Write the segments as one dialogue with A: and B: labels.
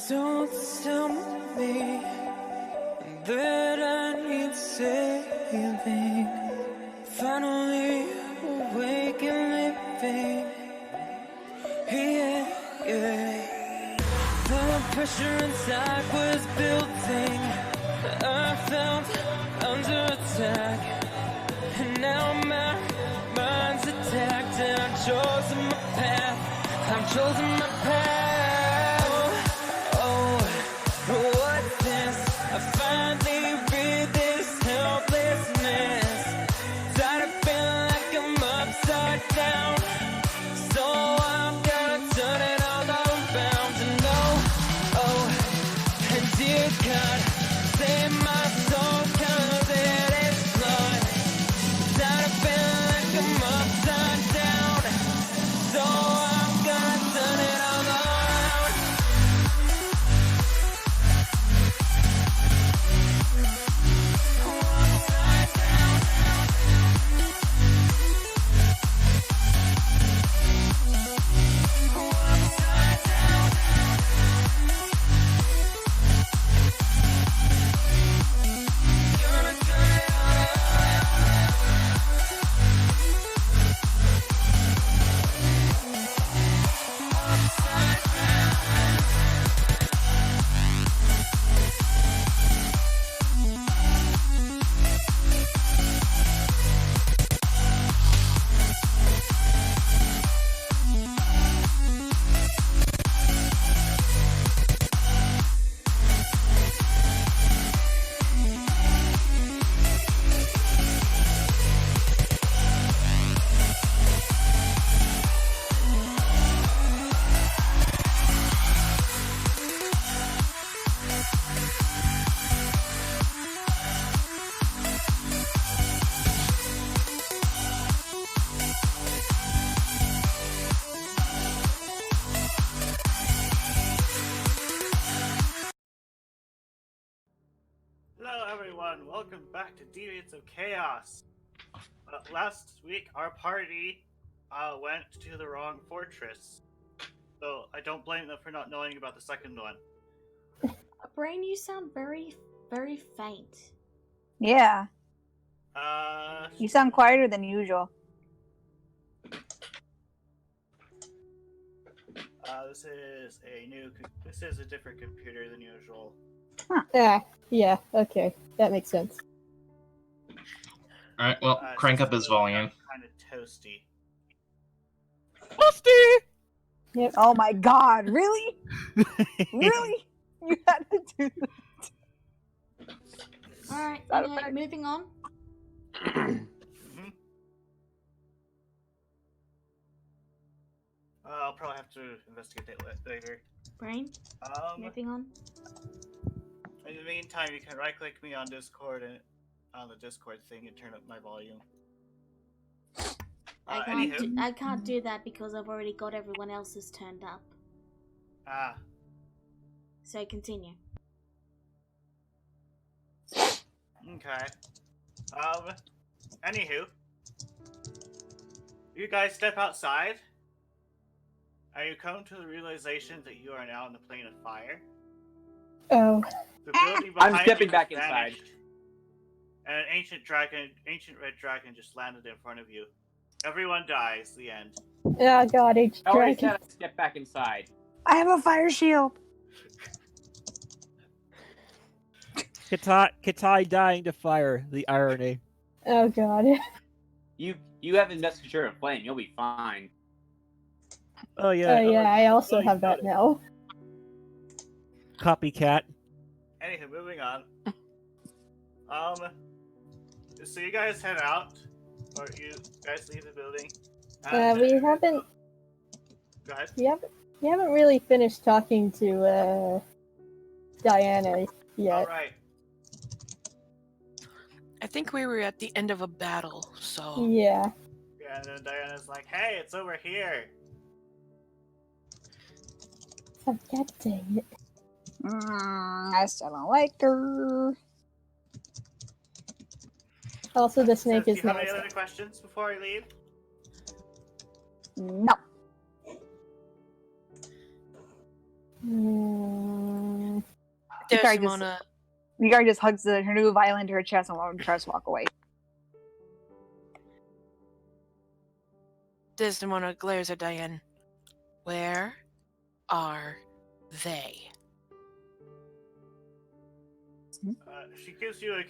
A: Don't tell me that I need saving. Finally awake and living. Yeah, yeah. The pressure inside was building. I felt under attack, and now my mind's attacked, and I've chosen my path. I've chosen my path. Oh, what's this? I finally read this helplessness. Tired of feeling like I'm upside down, so I'm gonna turn it all around. And and dear God, save my soul, 'cause it is flawed. Tired of feeling like I'm upside down, so I'm gonna turn it all around. Upside down. Upside down. Gonna turn it all around. Upside down.
B: Hello everyone, welcome back to Deviants of Chaos. Last week our party went to the wrong fortress, so I don't blame them for not knowing about the second one.
C: Brain, you sound very, very faint.
D: Yeah, you sound quieter than usual.
B: This is a different computer than usual.
E: Yeah, okay. That makes sense.
F: Alright, well, crank up his volume.
B: Kind of toasty.
F: Toasty!
E: Yep.
D: Oh my god, really? Really? You had to do that?
C: Alright,
D: Not
C: anyway,
D: bad.
C: moving on.
B: I'll probably have to investigate that later.
C: Brain, moving on.
B: In the meantime, you can right-click me on Discord and on the Discord thing and turn up my volume.
C: I can't do that because I've already got everyone else's turned up. So continue.
B: Okay. Anywho, you guys step outside. Are you come to the realization that you are now in the plane of fire?
E: Oh.
B: The building behind
G: I'm stepping
B: you
G: back
B: has
G: inside.
B: vanished, and an ancient red dragon just landed in front of you. Everyone dies. The end.
E: Oh god, H
G: I already
E: dragon.
G: said I'd step back inside.
D: I have a fire shield.
H: Katai dying to fire. The irony.
E: Oh god.
G: You have investiture of flame. You'll be fine.
H: Oh yeah.
E: Oh yeah, I also have that now.
H: Copycat.
B: Anywho, moving on. So you guys head out, or you guys leave the building.
E: We haven't.
B: Go ahead.
E: We haven't really finished talking to Diana yet.
B: All right.
I: I think we were at the end of a battle, so...
E: Yeah.
B: Yeah, and then Diana's like, hey, it's over here.
E: Oh, god dang it.
D: I still don't like her.
E: Also, the snake
B: Do
E: is
B: you have
E: nice.
B: any other questions before I leave?
D: No.
I: Desdemona,
D: Hikari just hugs her new violin to her chest and tries to walk away.
I: Desdemona glares at Diane. Where are they?
B: She gives you a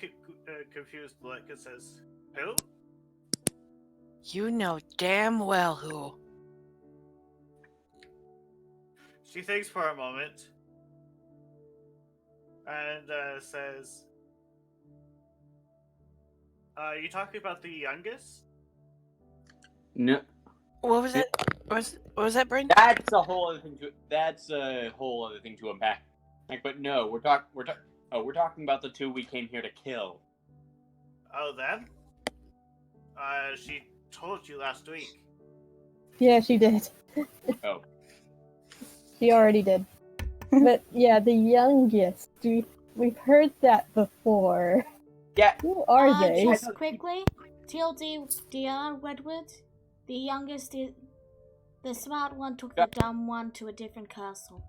B: confused look and says, "Who?"
I: You know damn well who.
B: She thinks for a moment and says, "You talking about the youngest?"
G: No,
I: What was that? What was that, Brain?
G: that's a whole other thing. That's a whole other thing to unpack. But no, we're talking about the two we came here to kill.
B: Oh, them? She told you last week.
E: Yeah, she did.
G: Oh.
E: She already did. But yeah, the youngest. We've heard that before.
G: Yeah.
E: Who are they?
C: Just quickly, TLDR Redwood, the youngest, the smart one took the dumb one to a different castle.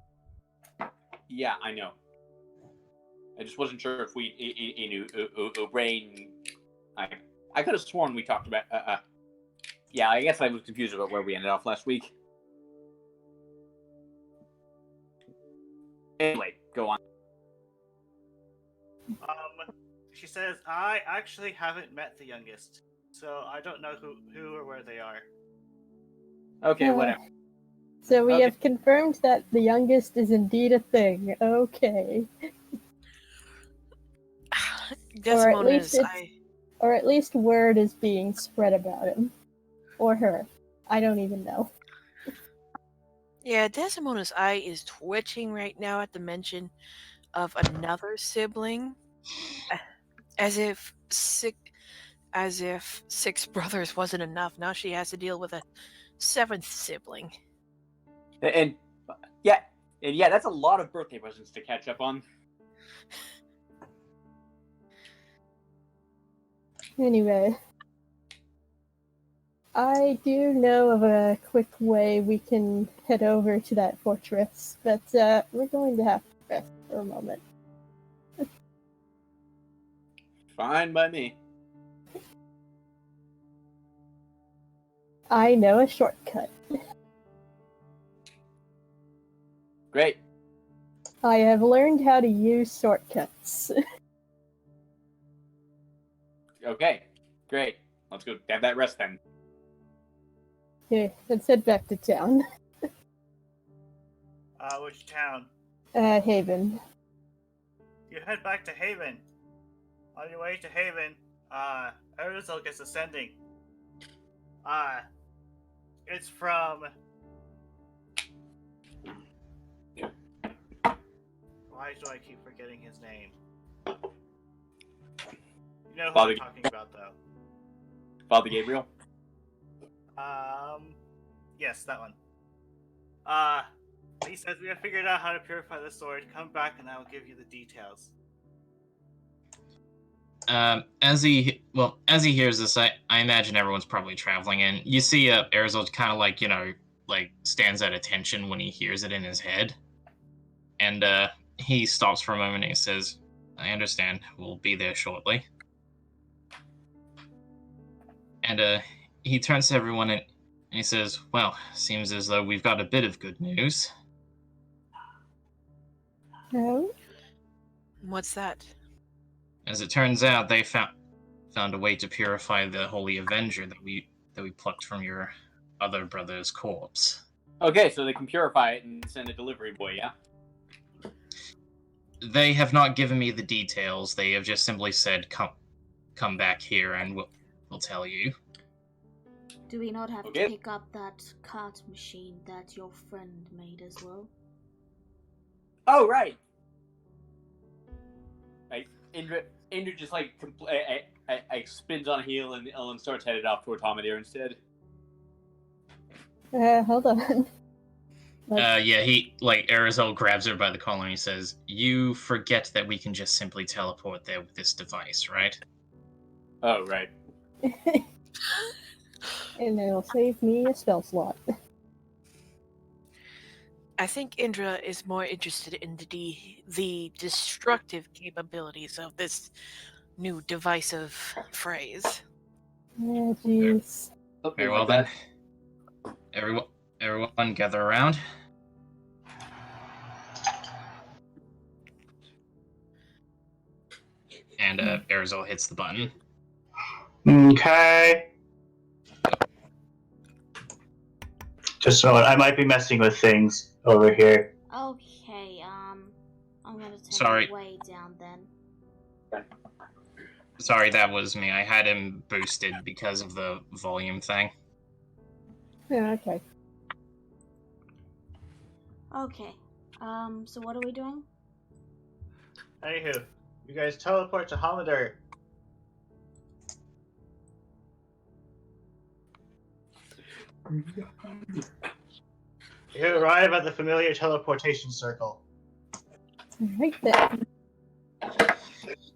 G: Yeah, I know. I just wasn't sure if we knew Brain. I could have sworn we talked about. Yeah, I guess I was confused about where we ended off last week. Anyway, go on.
B: She says, "I actually haven't met the youngest, so I don't know who or where they are."
G: Okay, whatever.
E: So we
G: Okay.
E: have confirmed that the youngest is indeed a thing. Okay.
I: Desdemona's
E: Or at least word is being spread about him. Or her. I don't even know.
I: Yeah, Desdemona's eye is twitching right now at the mention of another sibling, as if six brothers wasn't enough. Now she has to deal with a seventh sibling.
G: And yeah, that's a lot of birthday presents to catch up on.
E: Anyway. I do know of a quick way we can head over to that fortress, but we're going to have to rest for a moment.
G: Fine by me.
E: I know a shortcut.
G: Great.
E: I have learned how to use shortcuts.
G: Okay, great. Let's go have that rest then.
E: Okay, let's head back to town.
B: Which town?
E: Haven.
B: You head back to Haven. On your way to Haven, Arizal gets ascending. It's from... Why do I keep forgetting his name? You know who
G: Father-
B: I'm talking about, though.
G: Father Gabriel.
B: Yes, that one. He says we have figured out how to purify the sword. Come back and I will give you the details.
F: As he hears this, I imagine everyone's probably traveling, and you see Arizal kind of like stands at attention when he hears it in his head, and he stops for a moment and he says, "I understand. We'll be there shortly." And he turns to everyone and he says, "Well, seems as though we've got a bit of good news."
E: Oh?
I: What's that?
F: As it turns out, they found a way to purify the Holy Avenger that we plucked from your other brother's corpse.
G: Okay, so they can purify it and send a delivery boy, yeah?
F: They have not given me the details. They have just simply said, come back here and we'll tell you.
C: Do we not have
G: Okay.
C: to pick up that cart machine that your friend made as well?
G: Oh, right. Like, Indra just like spins on a heel and Ellen starts headed off toward Tomadir instead.
E: Hold on.
F: Yeah, he, Arizal grabs her by the collar and he says, "You forget that we can just simply teleport there with this device, right?"
G: Oh, right.
E: And it'll save me a spell slot.
I: I think Indra is more interested in the destructive capabilities of this new divisive phrase.
E: Yeah, jeez.
G: Something
F: Very well
G: like
F: then. Everyone gather around. And Arizal hits the button.
J: Okay. Just so I might be messing with things over here.
C: Okay, I'm gonna take
F: Sorry.
C: it way down then.
F: Sorry, that was me. I had him boosted because of the volume thing.
E: Yeah, okay.
C: Okay, so what are we doing?
B: Anywho, you guys teleport to Hollander. You arrive at the familiar teleportation circle.
E: Right there.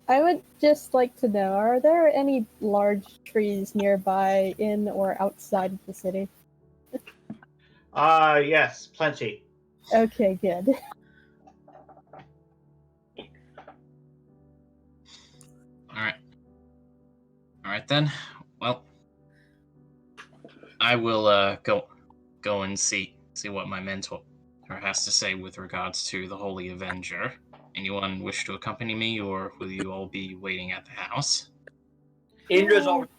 E: I would just like to know, are there any large trees nearby in or outside of the city?
B: Yes, plenty.
E: Okay, good.
F: Alright then. Well, I will go and see what my mentor has to say with regards to the Holy Avenger. Anyone wish to accompany me, or will you all be waiting at the house?
G: Indra's already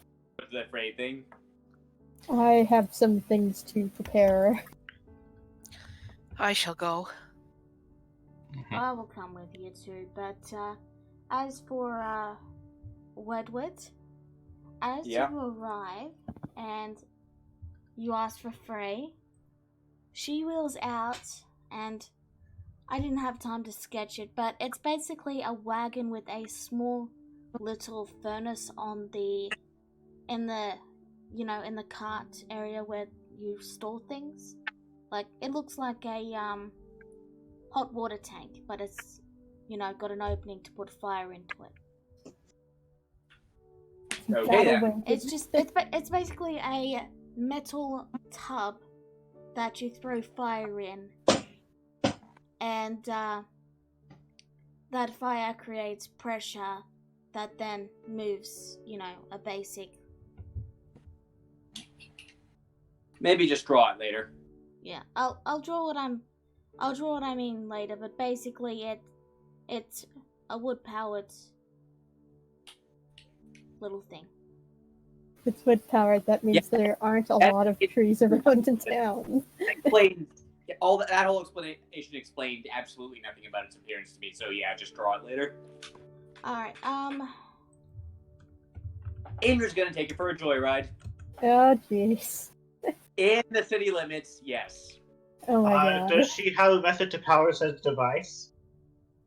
G: that fray thing.
E: I have some things to prepare.
I: I shall go.
C: I will come with you too, but as for Wedward, as
G: Yeah.
C: you arrive and you ask for Frey, she wheels out, and I didn't have time to sketch it, but it's basically a wagon with a small little furnace on in the cart area where you store things. Like, it looks like a hot water tank, but it's got an opening to put fire into it.
G: Okay then.
C: It's basically a metal tub that you throw fire in, and that fire creates pressure that then moves, a basic.
G: Maybe just draw it later.
C: Yeah, I'll draw what I mean later, but basically it's a wood powered little thing.
E: It's wood powered, that means there aren't a lot of trees around in town.
G: Explains all that whole explanation explained absolutely nothing about its appearance to me. So yeah, just draw it later.
C: All right.
G: Indra's gonna take it for a joyride
E: Oh, jeez.
G: in the city limits. Yes.
E: Oh my god.
B: Does she have a method to power said device?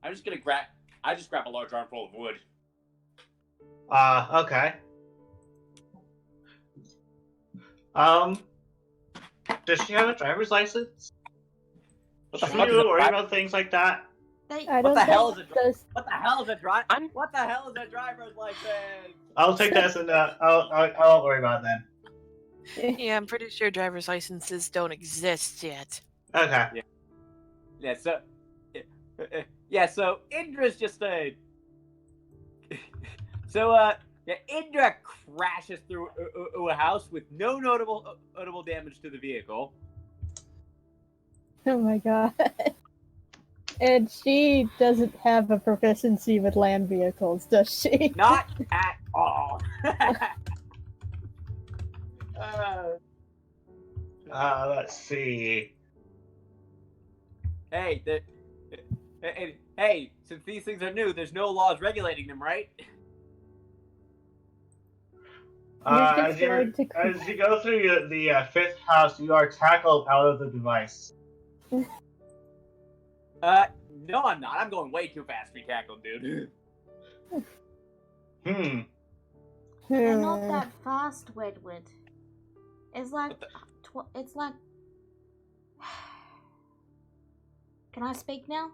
G: I'm just gonna grab. I just grab a large armful of wood.
B: Okay. Does she have a driver's license?
G: What the
B: Should
G: fuck
B: you
G: is a
B: worry
G: dri-
B: about things like that?
E: I
G: What
E: don't
G: the hell
E: think
G: is a dri-
E: those-
G: What the hell is a drive? What the hell is a driver's license?
B: I'll take that as an. I won't worry about it then.
I: Yeah, I'm pretty sure driver's licenses don't exist yet.
B: Okay.
G: Yeah. So. Yeah. So Indra's just a. Indra crashes through a house with no notable damage to the vehicle.
E: Oh my god. And she doesn't have a proficiency with land vehicles, does she?
G: Not at all.
B: Let's see.
G: Hey, since these things are new, there's no laws regulating them, right?
B: As you go through the fifth house, you are tackled out of the device.
G: No, I'm not. I'm going way too fast to be tackled, dude.
C: They're not that fast, Wedward. It's like it's like. Can I speak now?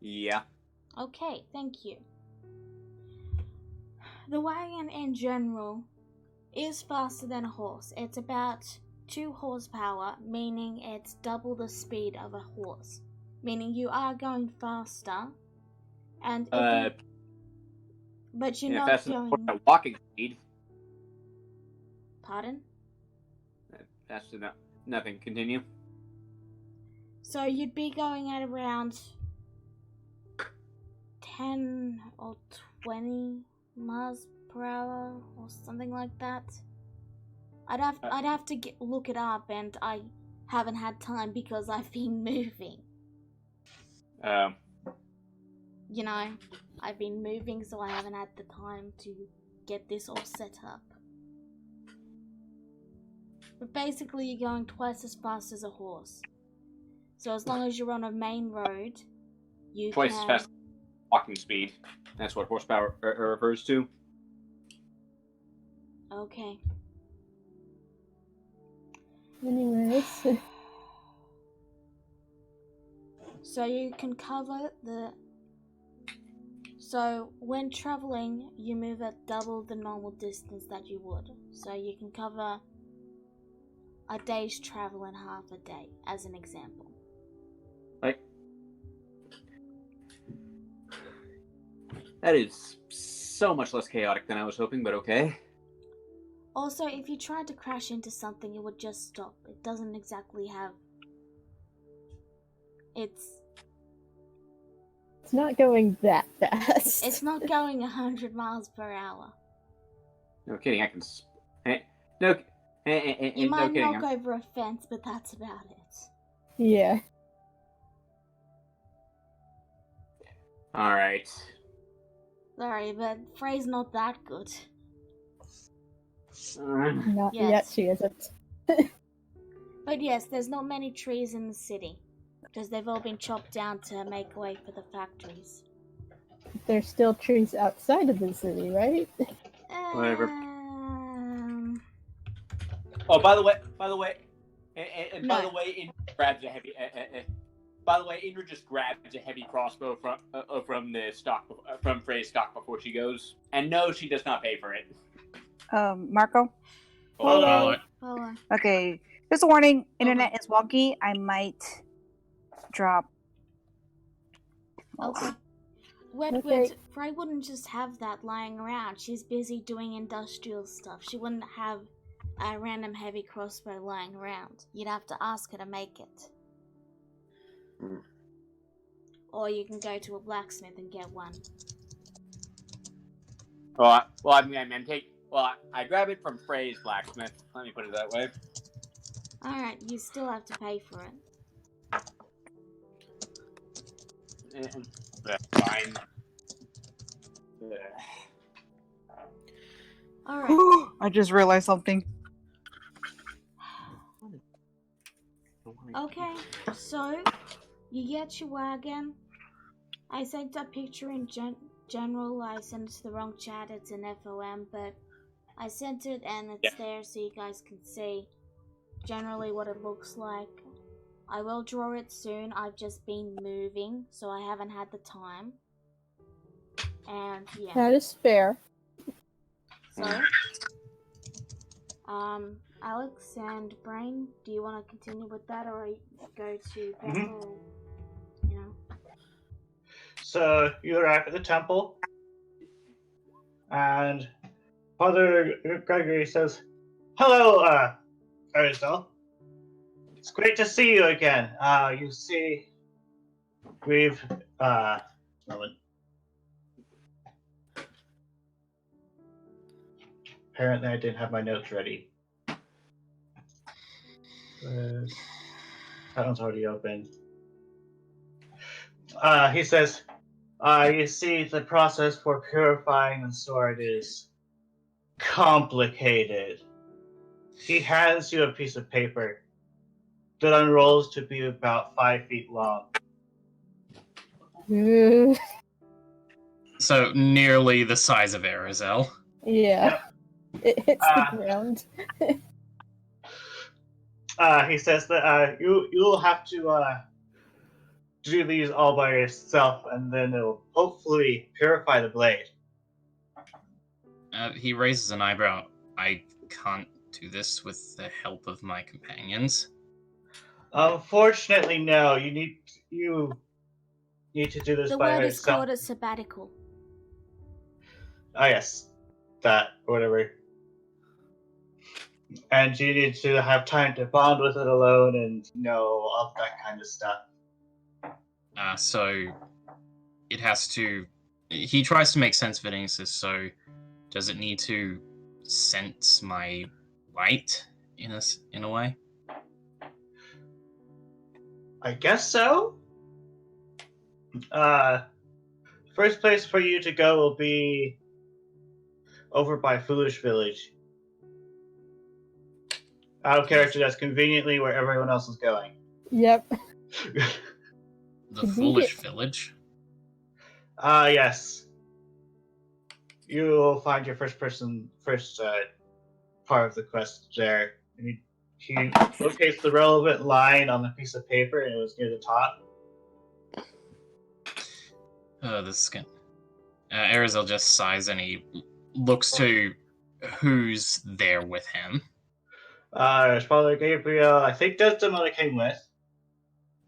G: Yeah.
C: Okay, thank you. The wagon in general is faster than a horse. It's about 2 horsepower, meaning it's double the speed of a horse. Meaning you are going faster, and but you're
G: Yeah,
C: not
G: faster
C: going.
G: than walking speed.
C: Pardon?
G: Faster than nothing. Continue.
C: So you'd be going at around 10 or 20 miles per hour or something like that. I'd have to look it up, and I haven't had time because I've been moving. You know, I've been moving, so I haven't had the time to get this all set up. But basically, you're going twice as fast as a horse. So as long as you're on a main road, you
G: twice
C: can...
G: as fast walking speed. That's what horsepower refers to.
C: Okay.
E: Anyways.
C: So you can cover the... So when traveling, you move at double the normal distance that you would. So you can cover a day's travel in half a day, as an example.
G: Like, that is so much less chaotic than I was hoping, but okay.
C: Also, if you tried to crash into something, it would just stop. It doesn't exactly have... It's
E: not going that fast.
C: It's not going 100 miles per hour.
G: No kidding, I can... No,
C: you might
G: no
C: knock over a fence, but that's about it.
E: Yeah.
G: Alright.
C: Sorry, but Frey's not that good.
E: Not yet, she isn't.
C: But yes, there's not many trees in the city, because they've all been chopped down to make way for the factories.
E: There's still trees outside of the city, right?
G: Whatever. Oh, by the way, and
C: No.
G: by the way, Indra grabs a heavy. By the way, Indra just grabs a heavy crossbow from the stock from Frey's stock before she goes, and no, she does not pay for it.
D: Marco?
C: Hello.
D: Okay, just a warning, internet is wonky. I might drop.
C: Okay.
E: Okay.
C: Frey wouldn't just have that lying around. She's busy doing industrial stuff. She wouldn't have a random heavy crossbow lying around. You'd have to ask her to make it. Or you can go to a blacksmith and get one.
G: Well, I grab it from Frey's blacksmith. Let me put it that way.
C: Alright, you still have to pay for it.
G: That's fine.
C: Alright.
D: I just realized something.
C: Okay, so you get your wagon. I sent a picture in general. I sent it to the wrong chat. It's an FOM, but I sent it and it's there so you guys can see generally what it looks like. I will draw it soon. I've just been moving, so I haven't had the time. And yeah.
E: That is fair.
C: So, Alex and Brain, do you want to continue with that, or go to Bethel? You know.
J: So you arrive at the temple, and Father Gregory says, "Hello, Aristotle. It's great to see you again. You see, we've apparently I didn't have my notes ready. That one's already open. He says, you see, the process for purifying the sword is complicated. He hands you a piece of paper that unrolls to be about 5 feet long.
F: So nearly the size of Arizel.
E: Yeah. It hits the ground.
J: He says that you'll have to do these all by yourself, and then it'll hopefully purify the blade.
F: He raises an eyebrow. I can't do this with the help of my companions?
J: Unfortunately, no. You need to do this
C: The
J: by
C: word is
J: yourself.
C: called a sabbatical.
J: Oh yes, that whatever. And you need to have time to bond with it alone, and all that kind of stuff.
F: So it has to. He tries to make sense of it, and he says, "So, does it need to sense my light in a way?"
J: I guess so. First place for you to go will be over by Foolish Village. Out of character, that's conveniently where everyone else is going.
E: Yep.
F: The
E: Could we
F: Foolish
E: get-
F: Village.
J: Yes. You will find your first part of the quest there. And he locates the relevant line on the piece of paper, and it was near the top.
F: This is good. Arizel just sighs and he looks to who's there with him.
J: His father Gabriel, I think Desdemona came with.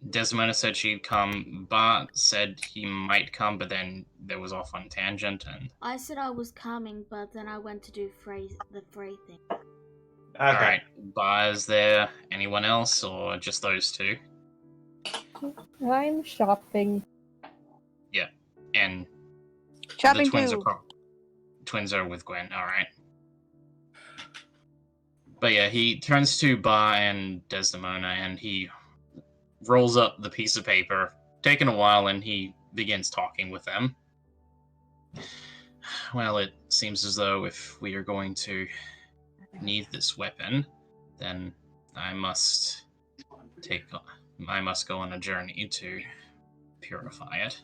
F: Desdemona said she'd come. Bart said he might come, but then there was off on tangent, and
C: I said I was coming, but then I went to do the Frey thing.
J: Okay.
F: alright. Bar is there. Anyone else, or just those two?
E: I'm shopping.
F: Yeah, and
D: Shopping
F: the twins
D: too.
F: twins are with Gwen. All right. But yeah, he turns to Bar and Desdemona, and he rolls up the piece of paper, taking a while, and he begins talking with them. Well, it seems as though if we are going to need this weapon, then I must go on a journey to purify it.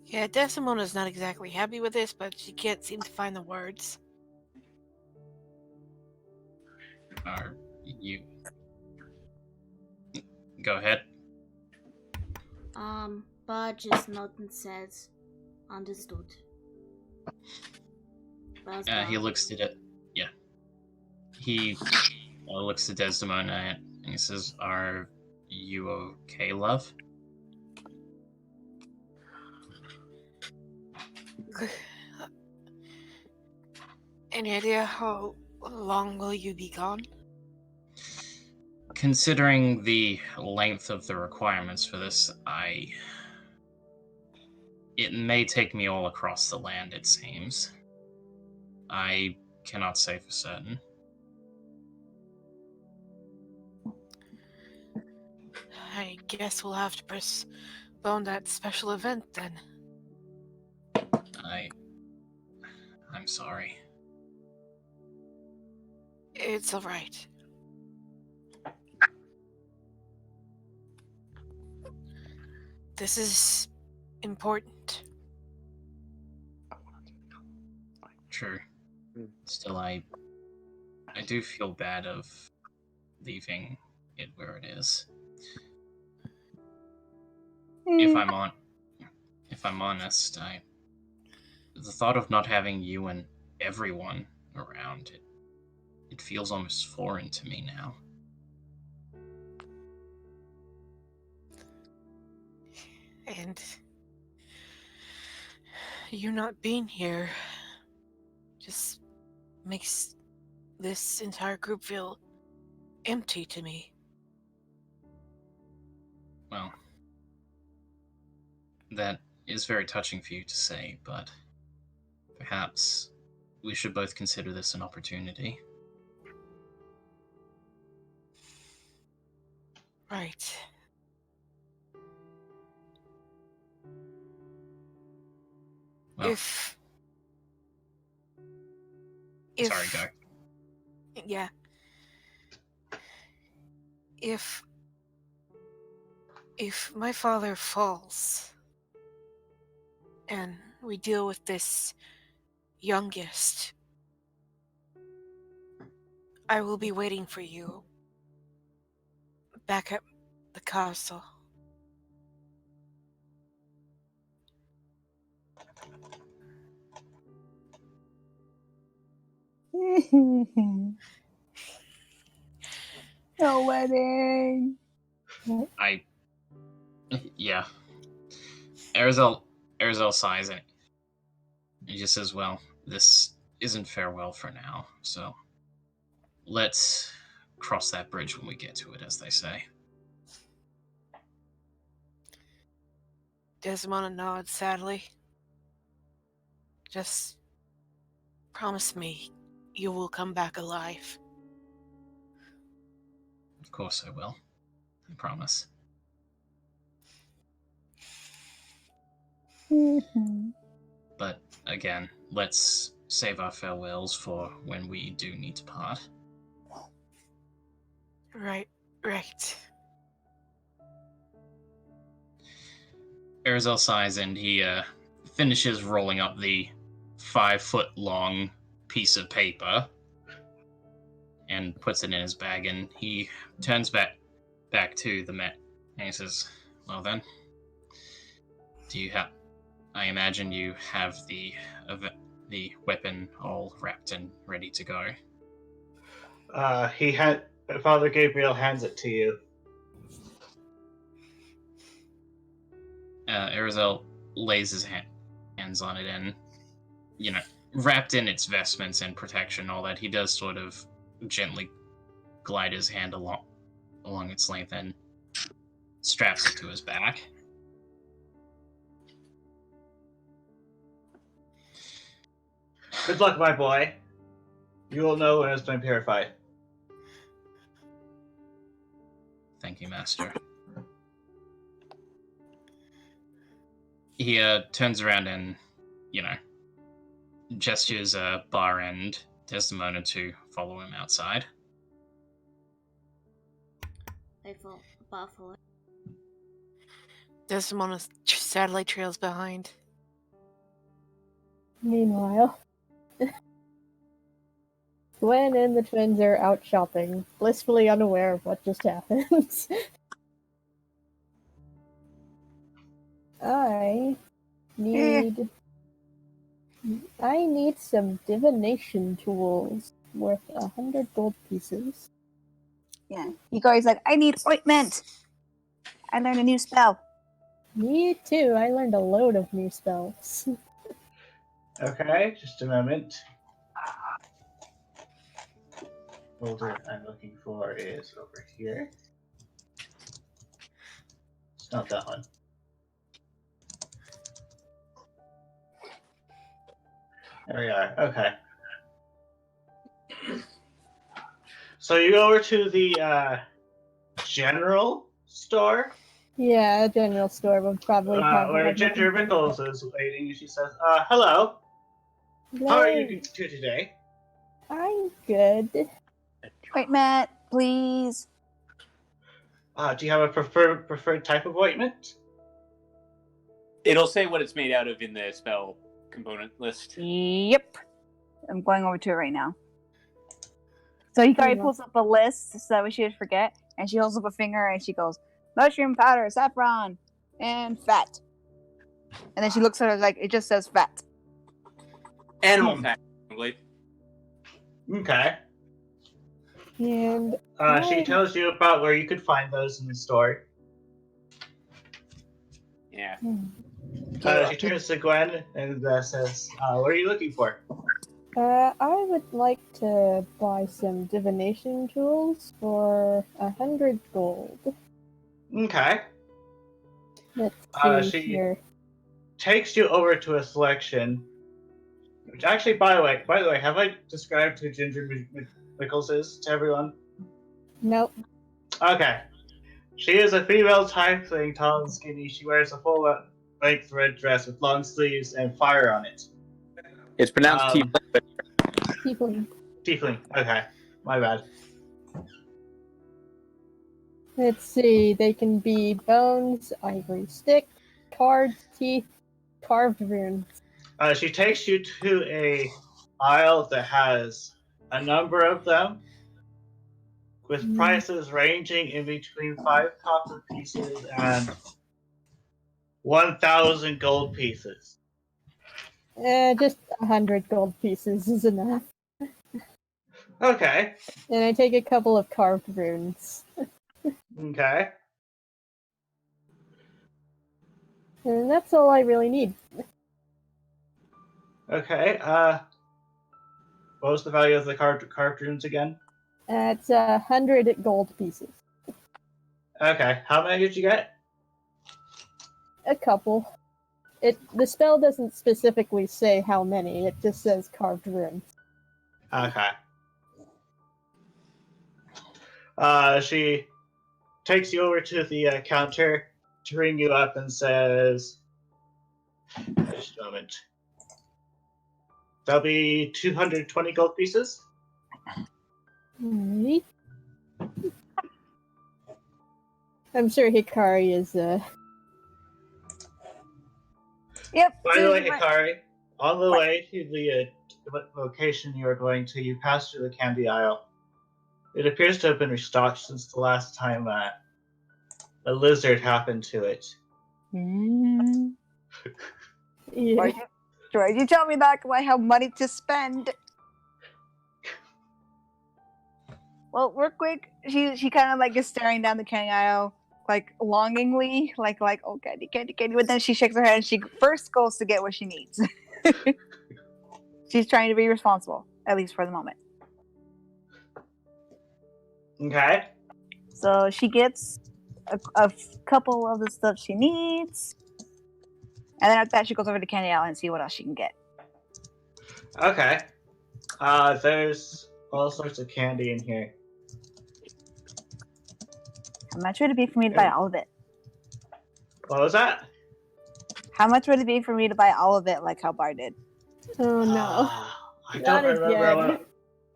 I: Yeah, Desdemona's not exactly happy with this, but she can't seem to find the words.
F: Are you... Go ahead.
C: Bud just nods and says, understood. Buzz
F: He looks at it. Yeah. He looks at Desdemona and he says, "Are you okay, love?"
I: Any idea how long will you be gone?
F: Considering the length of the requirements for this, it may take me all across the land, it seems. I cannot say for certain.
I: I guess we'll have to postpone that special event then.
F: I'm sorry.
I: It's alright. This is important.
F: True. Still, I do feel bad of leaving it where it is. If I'm honest, the thought of not having you and everyone around it feels almost foreign to me now.
I: And you not being here just makes this entire group feel empty to me.
F: Well, that is very touching for you to say, but perhaps we should both consider this an opportunity.
I: Right.
F: Well,
I: If
F: sorry, go.
I: Yeah. If my father falls and we deal with this youngest, I will be waiting for you back at the castle.
D: No wedding.
F: Yeah. Arizal sighs and he just says, well, this isn't farewell for now, so let's cross that bridge when we get to it, as they say.
I: Desmond nods sadly. Just promise me you will come back alive.
F: Of course I will. I promise. But again, let's save our farewells for when we do need to part.
I: Right.
F: Arizal sighs and he finishes rolling up the 5-foot-long piece of paper and puts it in his bag, and he turns back to the Met and he says, well then, I imagine you have the weapon all wrapped and ready to go.
J: Father Gabriel hands it to you.
F: Arizal lays his hands on it, and wrapped in its vestments and protection, all that, he does sort of gently glide his hand along its length and straps it to his back.
J: Good luck, my boy. You will know when it's been purified.
F: Thank you, Master. He turns around and, gestures Bar and Desdemona to follow him outside.
C: They fall Buffalo.
I: Desmond sadly trails behind.
E: Meanwhile, Gwen and the twins are out shopping, blissfully unaware of what just happened. I need some divination tools worth 100 gold pieces.
D: Yeah. Igori's like, I need ointment. I learned a new spell.
E: Me too. I learned a load of new spells.
J: Okay, just a moment. Folder I'm looking for is over here. It's not that one. There we are. Okay. So you go over to the general store,
E: Yeah, a general store would probably have
J: where Ginger Mickles is waiting, and she says, hello. How are you two today?
E: I'm good.
D: Ointment, please.
J: Do you have a preferred type of ointment?
G: It'll say what it's made out of in the spell component list.
D: Yep. I'm going over to it right now. So Hikari pulls up a list so that way she would forget, and she holds up a finger and she goes, mushroom powder, saffron, and fat. And then she looks at her like, it just says fat.
G: Animal fat, probably.
J: Okay.
E: And
J: she tells you about where you could find those in the store.
G: Yeah.
J: She turns to Gwen and says, what are you looking for?
E: I would like to buy some divination tools for 100 gold.
J: Okay.
E: Let's see
J: She
E: here.
J: takes you over to a selection. Which actually, by the way, have I described who Ginger Mickles is to everyone?
E: Nope.
J: Okay. She is a female tiefling, tall and skinny. She wears a full-length red dress with long sleeves and fire on it.
G: It's pronounced tiefling, but
E: Tiefling.
J: Tiefling. Okay. My bad.
E: Let's see. They can be bones, ivory stick, carved teeth, carved runes.
J: She takes you to a aisle that has a number of them, with prices ranging in between 5 copper pieces and 1,000 gold pieces.
E: Just 100 gold pieces is enough.
B: Okay.
E: And I take a couple of carved runes.
B: Okay.
E: And that's all I really need.
B: Okay. What was the value of the carved runes again?
E: It's 100 gold pieces.
B: Okay. How many did you get?
E: A couple. The spell doesn't specifically say how many, it just says carved runes.
B: Okay. She takes you over to the counter to ring you up and says, just a moment. That'll be 220 gold pieces.
E: Alright. I'm sure Hikari is,
D: Yep.
B: By the way, Hikari, on the way to the location you are going to, you pass through the candy aisle. It appears to have been restocked since the last time a lizard happened to it.
D: Mm.
E: yeah.
D: Why'd you tell me that? Because I have money to spend. Well, real quick, she kind of like is staring down the candy aisle, like longingly, like oh candy, candy, candy. But then she shakes her head and she first goes to get what she needs. She's trying to be responsible, at least for the moment.
B: Okay.
D: So she gets a couple of the stuff she needs, and then after that she goes over to candy aisle and see what else she can get.
B: Okay. There's all sorts of candy in here.
D: How much would it be for me to buy all of it?
B: What was that?
D: How much would it be for me to buy all of it, like how Bar did?
E: Oh no.
B: I
E: Not
B: don't remember.
E: again.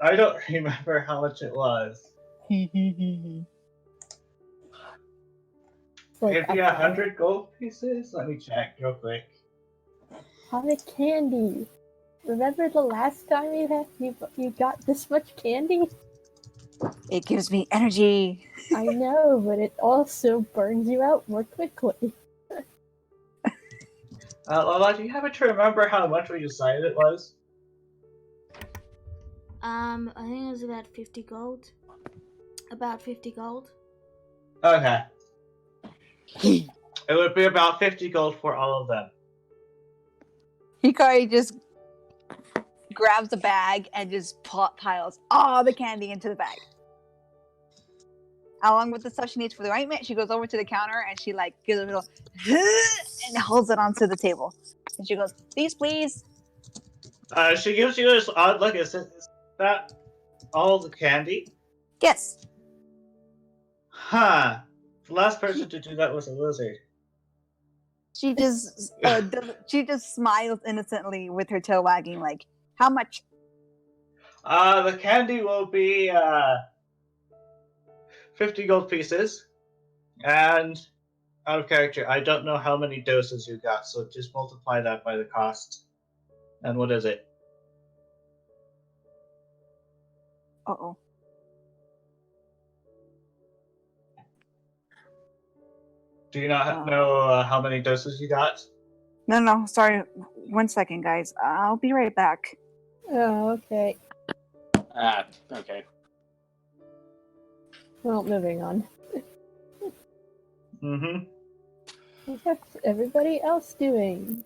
B: I don't remember how much it was.
E: It's like
B: It'd be 100 gold pieces. Let me check real quick.
E: pot of candy. Remember the last time you got this much candy?
D: It gives me energy.
E: I know, but it also burns you out more quickly.
B: Lola, do you happen to remember how much we decided it was?
C: I think it was about 50 gold. About 50 gold.
B: Okay. It would be about 50 gold for all of them.
D: Hikari just grabs a bag and just piles all the candy into the bag. Along with the stuff she needs for the ointment, she goes over to the counter and she like gives a little and holds it onto the table. And she goes, "These, please."
B: She gives you this odd look. Is that all the candy?
D: Yes.
B: Huh. The last person to do that was a lizard.
D: She just she just smiles innocently with her tail wagging, like, "How much?"
B: The candy will be 50 gold pieces. And out of character, I don't know how many doses you got, so just multiply that by the cost. And what is it?
D: Uh-oh.
B: Do you not know how many doses you got?
D: No, sorry. 1 second, guys. I'll be right back.
E: Oh, okay.
G: Okay.
E: Well, moving on.
B: Mm-hmm.
E: What's everybody else doing?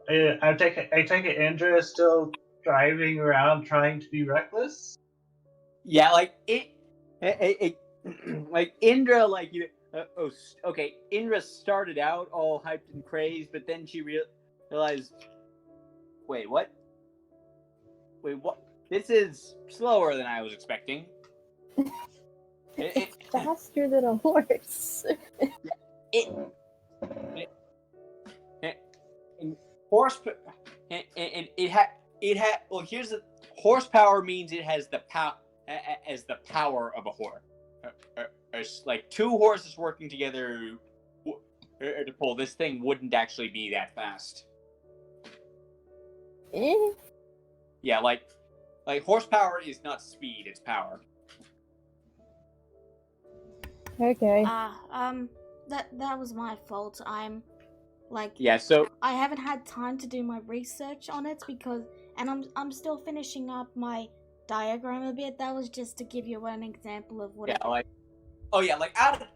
B: I take it Indra is still driving around trying to be reckless?
G: Yeah, like like Indra, like okay. Indra started out all hyped and crazed, but then she realized, wait, what? Wait, what? This is slower than I was expecting.
E: It's faster than a horse.
G: Horse and it had well, here's the horsepower means it has the power of a horse. Like two horses working together to pull this thing wouldn't actually be that fast. Yeah, like horsepower is not speed, it's power.
E: Okay.
C: That was my fault.
G: Yeah, so
C: I haven't had time to do my research on it because I'm still finishing up my diagram a bit. That was just to give you an example of what.
G: Yeah, like, out of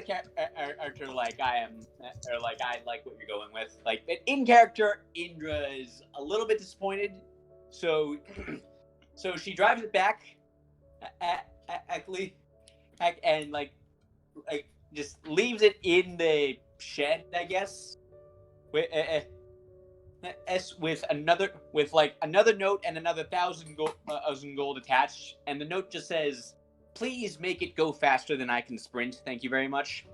G: character, like I am, or like I like what you're going with. Like in character, Indra is a little bit disappointed, so she drives it back, actually, and like just leaves it in the shed, I guess. With another note and another 1,000 gold attached, and the note just says, "Please make it go faster than I can sprint. Thank you very much."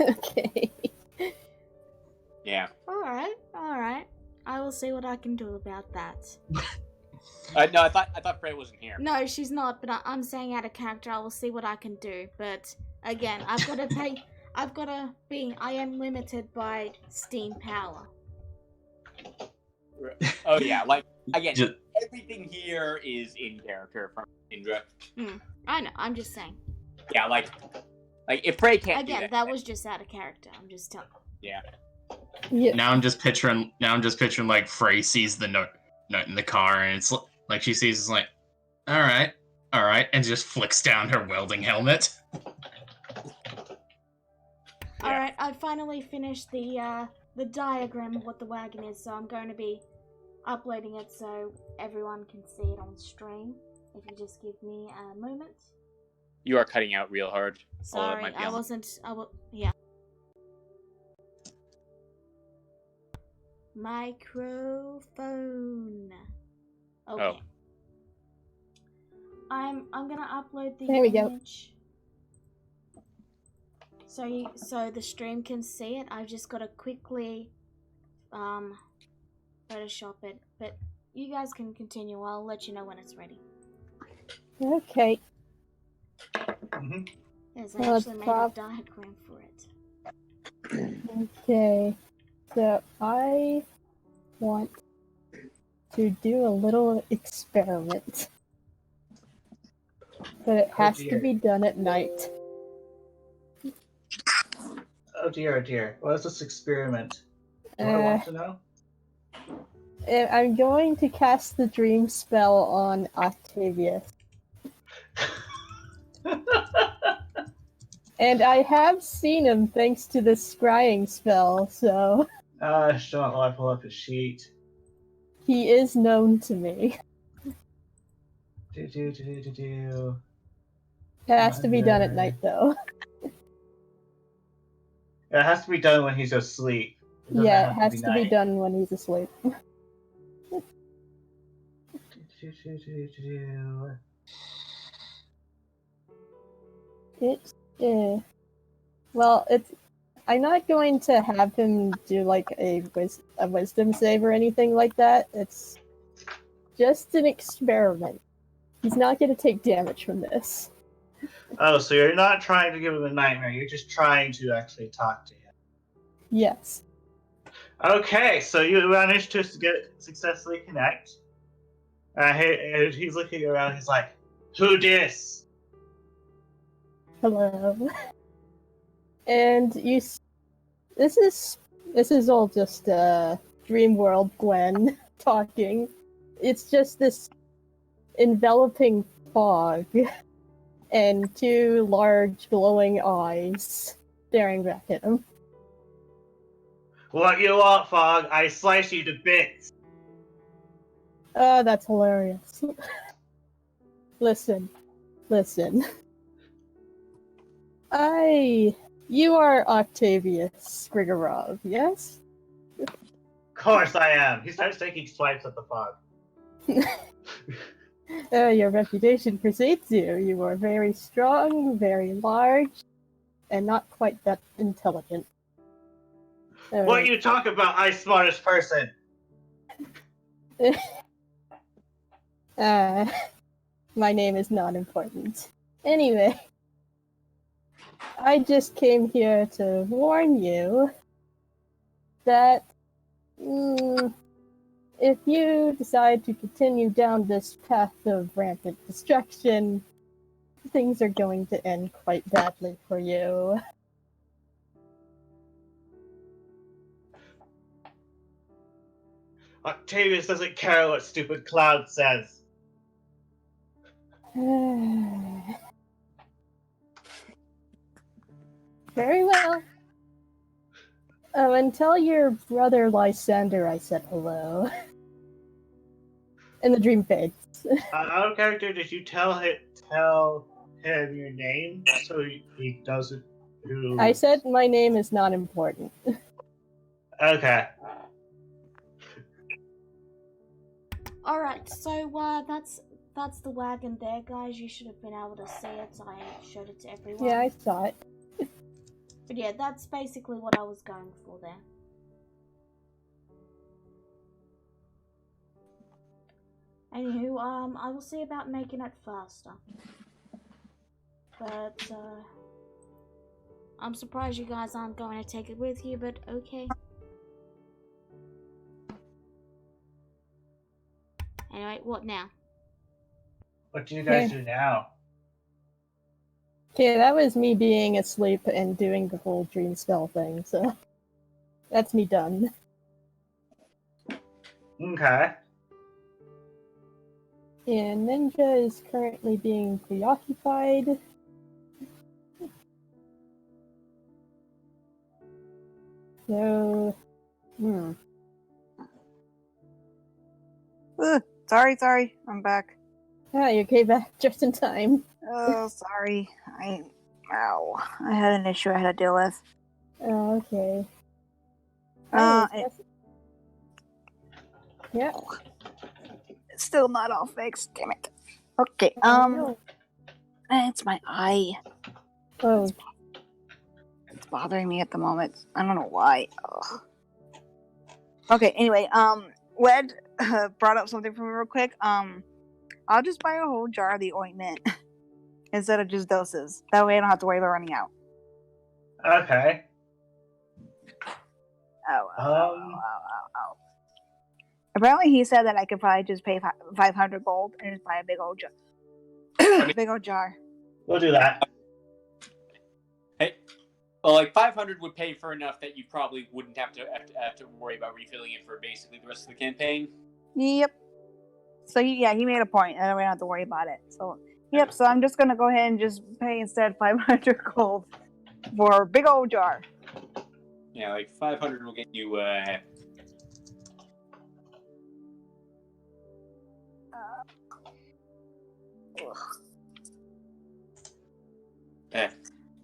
E: Okay.
G: Yeah.
C: All right. I will see what I can do about that.
G: No, I thought Frey wasn't here.
C: No, she's not. But I'm saying out of character. I will see what I can do. But again, I've got to pay. I am limited by steam power.
G: Oh yeah, like again, everything here is in character from Indra.
C: I know. I'm just saying.
G: Yeah, like if Frey can't
C: again,
G: do
C: that was just out of character. I'm just telling.
G: Yeah.
F: Now I'm just picturing like Frey sees the note in the car, and it's like she sees it's like, all right, and just flicks down her welding helmet.
C: All right, I finally finished the diagram of what the wagon is, so I'm going to be uploading it so everyone can see it on stream. If you just give me a moment.
G: You are cutting out real hard.
C: Sorry, yeah. Microphone. Okay.
G: Oh.
C: I'm gonna upload the
E: There we go.
C: image. So the stream can see it. I've just got to quickly Photoshop it. But you guys can continue. I'll let you know when it's ready.
E: Okay.
C: Yes, I actually made a diagram for it.
E: Okay. So I want to do a little experiment. But it has to be done at night.
J: Oh dear. What is this experiment? Do I want to know?
E: I'm going to cast the dream spell on Octavius. And I have seen him thanks to the scrying spell, so...
J: Don't let me pull up his sheet.
E: He is known to me.
J: Do.
E: It has to be done at night, though.
J: It has to be done when he's asleep.
E: Yeah, it has to be done when he's asleep. I'm not going to have him do like a wisdom save or anything like that. It's just an experiment. He's not going to take damage from this.
J: Oh, so you're not trying to give him a nightmare, you're just trying to actually talk to him.
E: Yes.
J: Okay, so you managed to successfully connect. He's looking around, he's like, "Who dis?"
E: Hello. And this is all just Dream World Gwen talking. It's just this enveloping fog and two large glowing eyes staring back at him.
J: "What you want, Fog? I slice you to bits."
E: Oh, that's hilarious. Listen. You are Octavius Grigorov, yes?
J: Of course I am. He starts taking swipes at the Fog.
E: Your reputation precedes you. You are very strong, very large, and not quite that intelligent.
J: What you talk about, I smartest person?
E: My name is not important. Anyway, I just came here to warn you that if you decide to continue down this path of rampant destruction, things are going to end quite badly for you.
J: Octavius doesn't care what stupid Cloud says.
E: Very well. Oh, and tell your brother Lysander I said hello. And the dream fades.
J: Out of character, did you tell him your name so he doesn't? Who?
E: I said my name is not important.
J: Okay.
C: Alright, so that's the wagon there, guys. You should have been able to see it. I showed it to everyone.
E: Yeah, I saw it.
C: But yeah, that's basically what I was going for there. Anywho, I will see about making it faster. But, I'm surprised you guys aren't going to take it with you, but okay. Anyway, what now?
J: What do you guys do now?
E: Okay, that was me being asleep and doing the whole dream spell thing, so that's me done.
J: Okay.
E: And Ninja is currently being preoccupied. So,
D: Sorry, I'm back.
E: Ah, you came back just in time.
D: Oh, sorry. I had an issue I had to deal with.
E: Oh, okay. Yeah.
D: It's still not all fixed. Damn it. Okay.
E: No.
D: It's my eye.
E: Oh,
D: It's bothering me at the moment. I don't know why. Ugh. Okay. Anyway, Wed brought up something for me real quick. I'll just buy a whole jar of the ointment instead of just doses. That way I don't have to worry about running out.
J: Okay.
D: Oh. Apparently he said that I could probably just pay 500 gold and just buy a big old jar. Big old jar.
J: We'll do that.
G: Hey, well, like 500 would pay for enough that you probably wouldn't have to worry about refilling it for basically the rest of the campaign.
D: Yep. So he made a point, and we don't have to worry about it. So yep. So I'm just gonna go ahead and just pay instead 500 gold for a big old jar.
G: Yeah, like 500 will get you.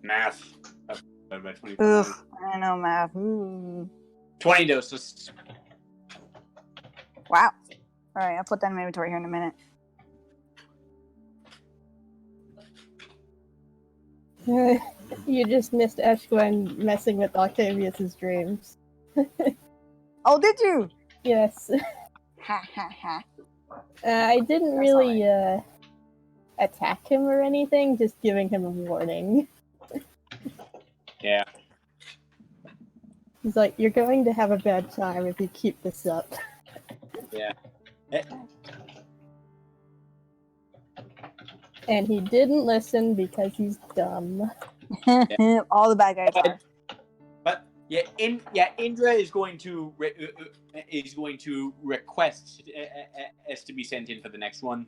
G: Math. About 25.
D: Ugh, I know math.
G: 20 doses.
D: Wow. All right, I'll put that in my inventory here in a minute.
E: you just missed Eshgwen messing with Octavius's dreams.
D: Oh, did you?
E: Yes.
D: Ha ha ha.
E: I didn't
D: That's
E: really attack him or anything, just giving him a warning.
G: Yeah.
E: He's like, you're going to have a bad time if you keep this up.
G: Yeah.
E: And he didn't listen because he's dumb.
D: All the bad guys are.
G: But Indra is going to request us to be sent in for the next one.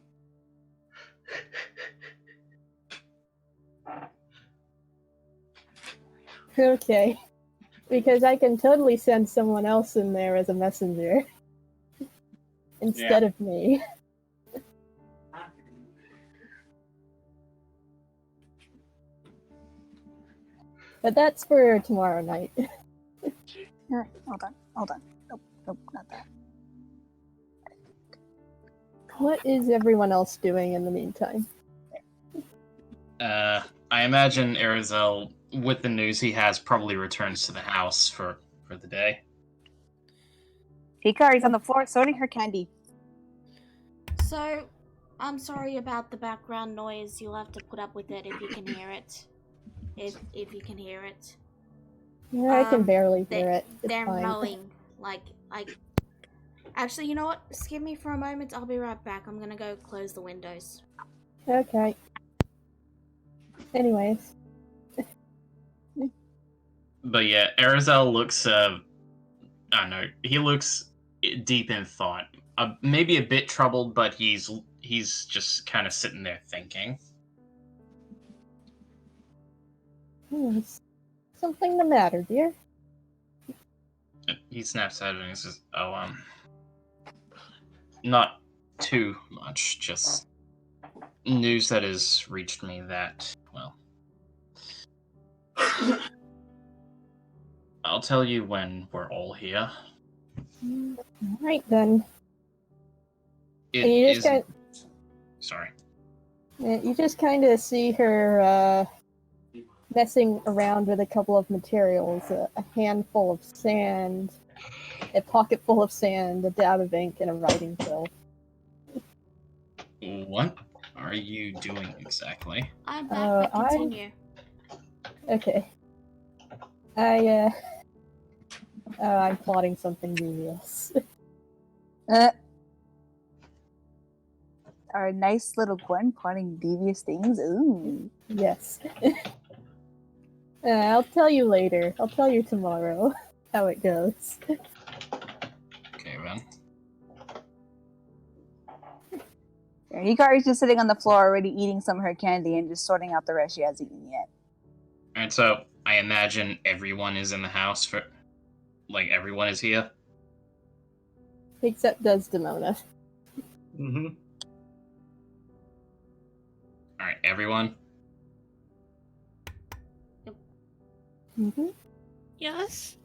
E: Okay. Because I can totally send someone else in there as a messenger. Instead of me. But that's for tomorrow night.
D: Here, hold on. Nope, not that.
E: What is everyone else doing in the meantime?
F: I imagine Arizel, with the news he has, probably returns to the house for the day.
D: Hikari's on the floor sorting her candy.
C: So, I'm sorry about the background noise. You'll have to put up with it if you can hear it. If you can hear it.
E: Yeah, I can barely hear it. It's
C: They're
E: fine.
C: mowing. Actually, you know what? Skip me for a moment. I'll be right back. I'm gonna go close the windows.
E: Okay. Anyways.
F: But yeah, Arizel looks, I don't know, he looks deep in thought. Maybe a bit troubled, but he's just kind of sitting there thinking.
E: Is something the matter, dear?
F: He snaps out of it and says, "Oh, not too much. Just news that has reached me that, well, I'll tell you when we're all here."
E: Right then.
F: It
E: And you just
F: isn't- Sorry.
E: You just kind of see her messing around with a couple of materials, a handful of sand, a pocket full of sand, a dab of ink, and a writing quill.
F: What are you doing exactly?
C: I'm back, but continue.
E: Okay. I'm plotting something devious.
D: Our nice little Gwen plotting devious things. Ooh.
E: Yes. I'll tell you later. I'll tell you tomorrow how it goes.
F: Okay, then.
D: Hikari's just sitting on the floor already eating some of her candy and just sorting out the rest she hasn't eaten yet.
F: Alright, so I imagine everyone is in the house for... Like, everyone is here?
E: Except Desdemona.
J: Mm-hmm.
F: Alright, everyone?
E: Mm-hmm.
I: Yes?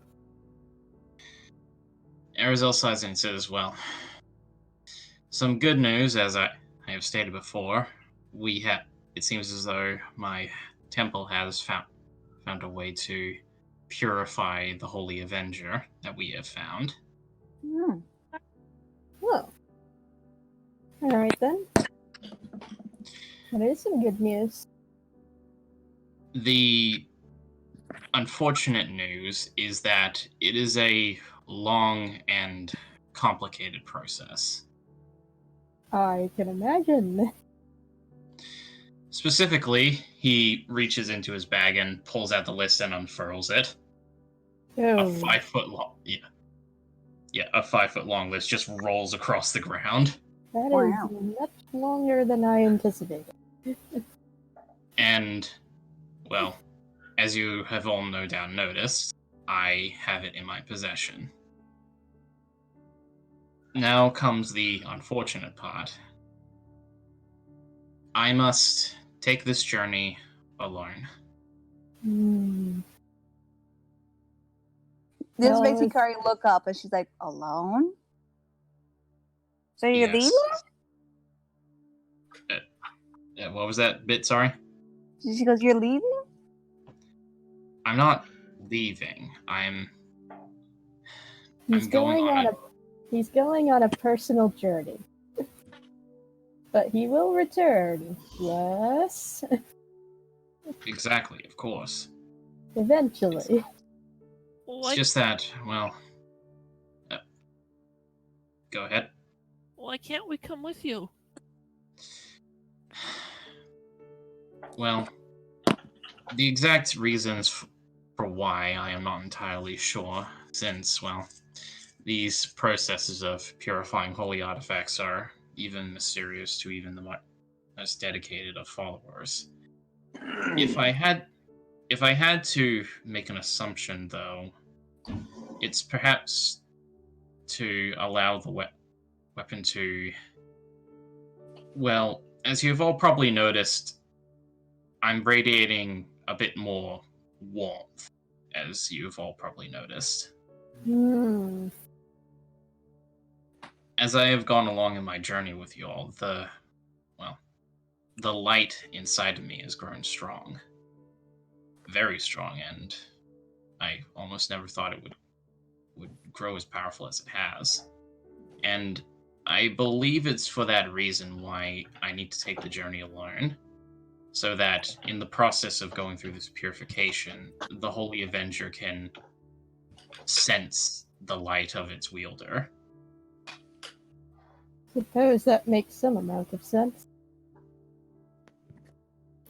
F: Arizal sighs and says, "Well, some good news, as I have stated before. It seems as though my temple has found a way to purify the Holy Avenger that we have found."
D: Hmm.
E: Oh. Alright then. That is some good news.
F: The unfortunate news is that it is a long and complicated process.
E: I can imagine.
F: Specifically, he reaches into his bag and pulls out the list and unfurls it.
E: Oh.
F: A 5 foot long, a 5 foot long list just rolls across the ground.
E: That
D: Wow.
E: is much longer than I anticipated.
F: And, well, as you have all no doubt noticed, I have it in my possession. Now comes the unfortunate part. I must take this journey alone.
D: This
E: Well,
D: makes
E: it's-
D: Hikari look up and she's like, alone? So you're
F: Yes.
D: leaving?
F: What was that bit? Sorry?
D: She goes, you're leaving?
F: I'm not leaving. I'm
E: He's
F: going on
E: He's going on a personal journey. But he will return. Yes.
F: Exactly, of course.
E: Eventually.
F: It's just that, well... go ahead.
K: Why can't we come with you?
F: Well, the exact reasons for why I am not entirely sure, since, well, these processes of purifying holy artifacts are even mysterious to even the most dedicated of followers. If I had to make an assumption, though, it's perhaps to allow the weapon to... Well, as you've all probably noticed, I'm radiating a bit more warmth, as you've all probably noticed. As I have gone along in my journey with you all, the light inside of me has grown strong. Very strong, and I almost never thought it would grow as powerful as it has. And I believe it's for that reason why I need to take the journey alone, so that in the process of going through this purification, the Holy Avenger can sense the light of its wielder.
E: Suppose that makes some amount of sense.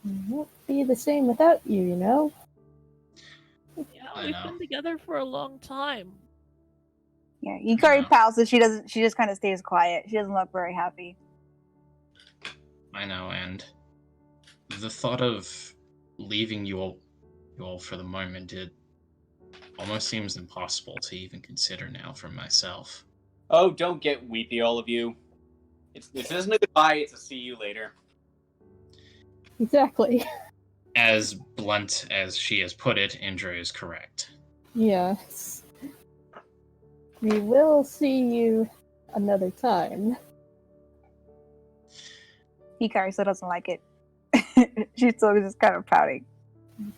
E: It won't be the same without you, you know?
K: Yeah,
F: I
K: we've
F: know.
K: been together for a long time.
D: Yeah, Hikari
F: Yeah.
D: pouts, and she doesn't. She just kind of stays quiet. She doesn't look very happy.
F: I know, and the thought of leaving you all for the moment, it almost seems impossible to even consider now for myself.
G: Oh, don't get weepy, all of you. This isn't a goodbye, it's a see you later.
E: Exactly.
F: As blunt as she has put it, Indra is correct.
E: Yes. We will see you another time.
D: Hikari still doesn't like it. She's still just kind of pouting.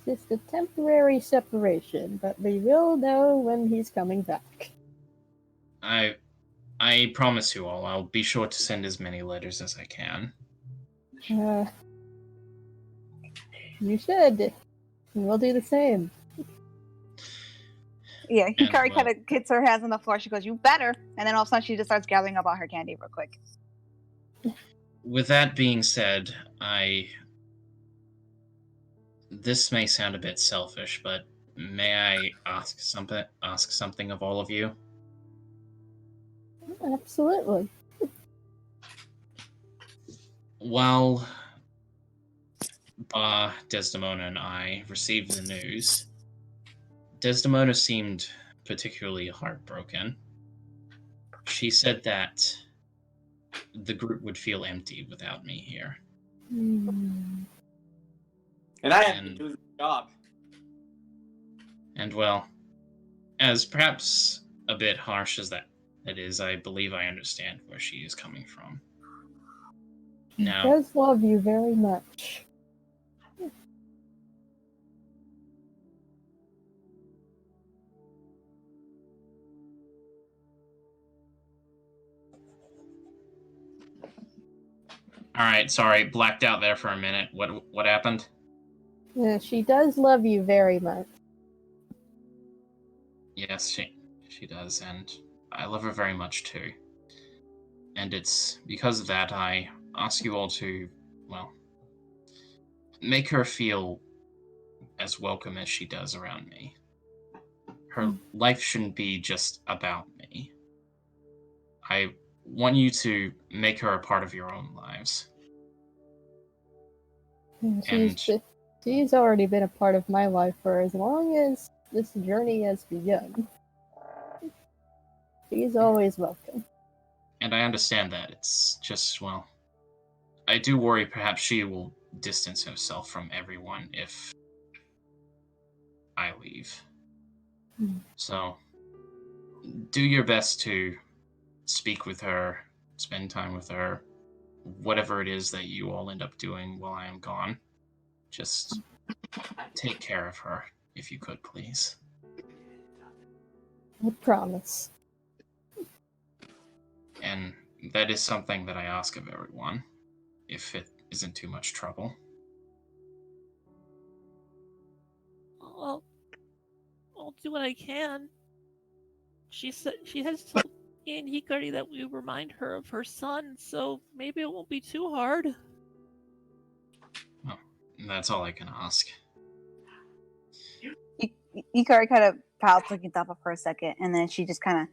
E: It's just a temporary separation, but we will know when he's coming back.
F: I promise you all, I'll be sure to send as many letters as I can.
E: You should. And we'll do the same.
D: Yeah, Hikari
F: well-
D: kind of hits her hands on the floor. She goes, "You better!" And then all of a sudden, she just starts gathering up all her candy real quick.
F: With that being said, this may sound a bit selfish, but may I ask something of all of you?
E: Absolutely.
F: While Desdemona and I received the news, Desdemona seemed particularly heartbroken. She said that the group would feel empty without me here.
E: Hmm.
G: And I have to do the job.
F: And well, as perhaps a bit harsh as that is, I believe I understand where she is coming from.
E: He
F: Now,
E: does love you very much.
F: alright, sorry, blacked out there for a minute. What happened?
E: Yeah, she does love you very much.
F: Yes, she does, and I love her very much too. And it's because of that I ask you all to, well, make her feel as welcome as she does around me. Her life shouldn't be just about me. I want you to make her a part of your own lives.
E: And
F: And
E: she's already been a part of my life for as long as this journey has begun. She's always welcome.
F: and I understand that. It's just, well, I do worry perhaps she will distance herself from everyone if I leave. So, do your best to speak with her, spend time with her, whatever it is that you all end up doing while I am gone. Just take care of her, if you could, please.
E: I promise.
F: And that is something that I ask of everyone, if it isn't too much trouble.
K: Well, I'll do what I can. She said she has told me and Hikari that we remind her of her son, so maybe it won't be too hard.
F: Well, that's all I can ask.
D: Hikari kind of pouts, looking thoughtful for a second, and then she just kind of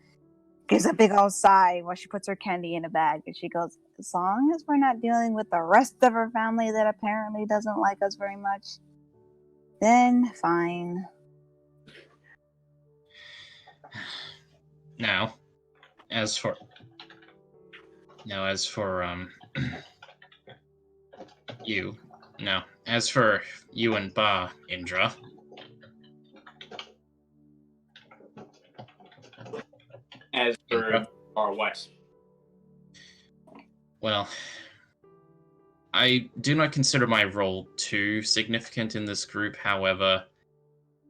D: gives a big old sigh while she puts her candy in a bag, and she goes, "As long as we're not dealing with the rest of her family that apparently doesn't like us very much, then fine."
F: Now, as for you, as for you and Ba, Indra,
G: As for
F: Indra?
G: our what?
F: Well, I do not consider my role too significant in this group. However,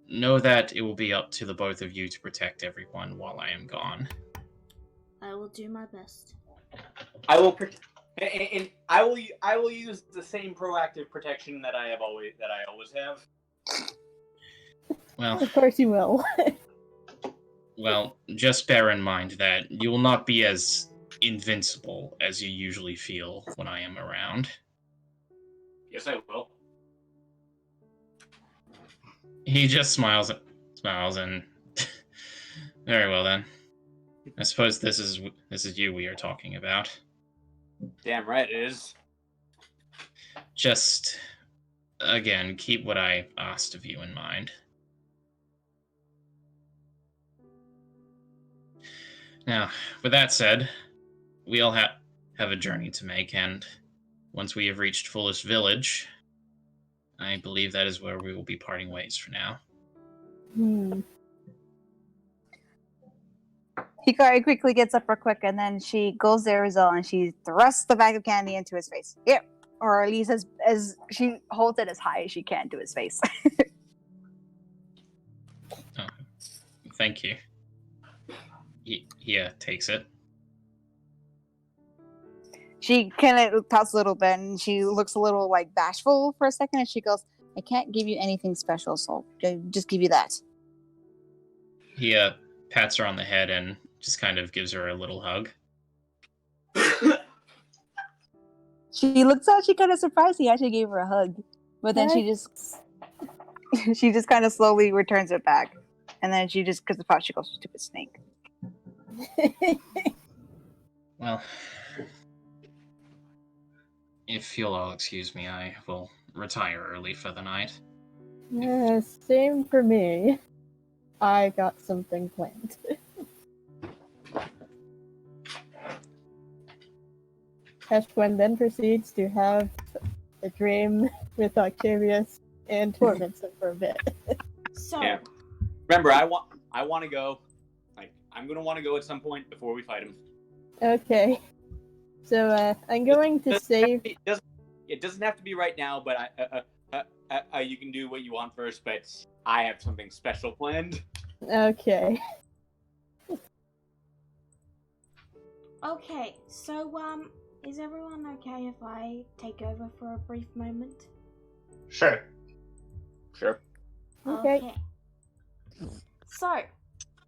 F: know that it will be up to the both of you to protect everyone while I am gone.
C: I will do my best.
G: I will and I will use the same proactive protection that I always have.
F: Well,
E: Of course you will.
F: well, just bear in mind that you will not be as invincible as you usually feel when I am around.
G: Yes, I will.
F: He just smiles and very well then. I suppose this is you we are talking about.
G: Damn right it is.
F: Just, again, keep what I asked of you in mind. Now, with that said, we all have a journey to make, and once we have reached Foolish Village, I believe that is where we will be parting ways for now.
D: Hikari quickly gets up real quick, and then she goes to Arizal and she thrusts the bag of candy into his face. Here, or at least as she holds it as high as she can to his face.
F: Oh, thank you. He takes it.
D: She kind of pouts a little bit, and she looks a little like bashful for a second, and she goes, "I can't give you anything special, so I'll just give you that."
F: He pats her on the head and just kind of gives her a little hug.
D: She looks out. She kind of surprised he actually gave her a hug, but then she just kind of slowly returns it back, and then she just because the pouch she goes, "Stupid snake."
F: Well, if you'll all excuse me, I will retire early for the night.
E: Yeah, same for me. I got something planned. Heshwin then proceeds to have a dream with Octavius and torments him for a bit.
C: So,
G: Yeah. Remember, I want to go. Like, I'm gonna want to go at some point before we fight him.
E: Okay. So, I'm going to save...
G: It doesn't have to be right now, but you can do what you want first, but I have something special planned.
E: Okay.
C: okay, so, is everyone okay if I take over for a brief moment?
J: Sure.
G: Sure.
E: Okay.
C: So,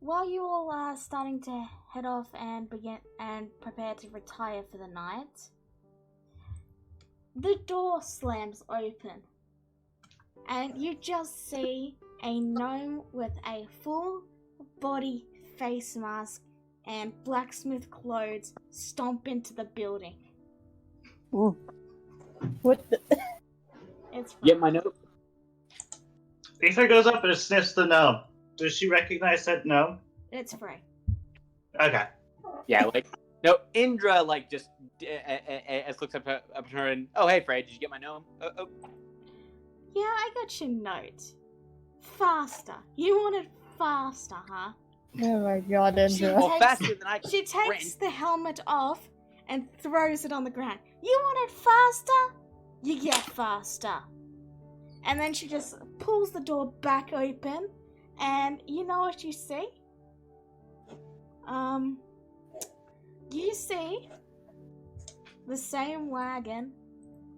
C: while you all are starting to head off and prepare to retire for the night, the door slams open, and you just see a gnome with a full body face mask and blacksmith clothes stomp into the building.
D: Ooh.
E: What the...
C: It's fine.
G: Get my note.
J: Ether goes up and sniffs the gnome. Does she recognize that gnome?
C: It's free.
J: Okay.
G: Yeah, like no. Indra like just looks up at her and oh hey Fred, did you get my gnome? Oh.
C: Yeah, I got your note. Faster. You want it faster, huh?
E: Oh my god, Indra.
G: Well, faster than I can.
C: She takes
G: sprint.
C: the helmet off and throws it on the ground. You want it faster? You get faster. And then she just pulls the door back open, and you know what you see? You see the same wagon,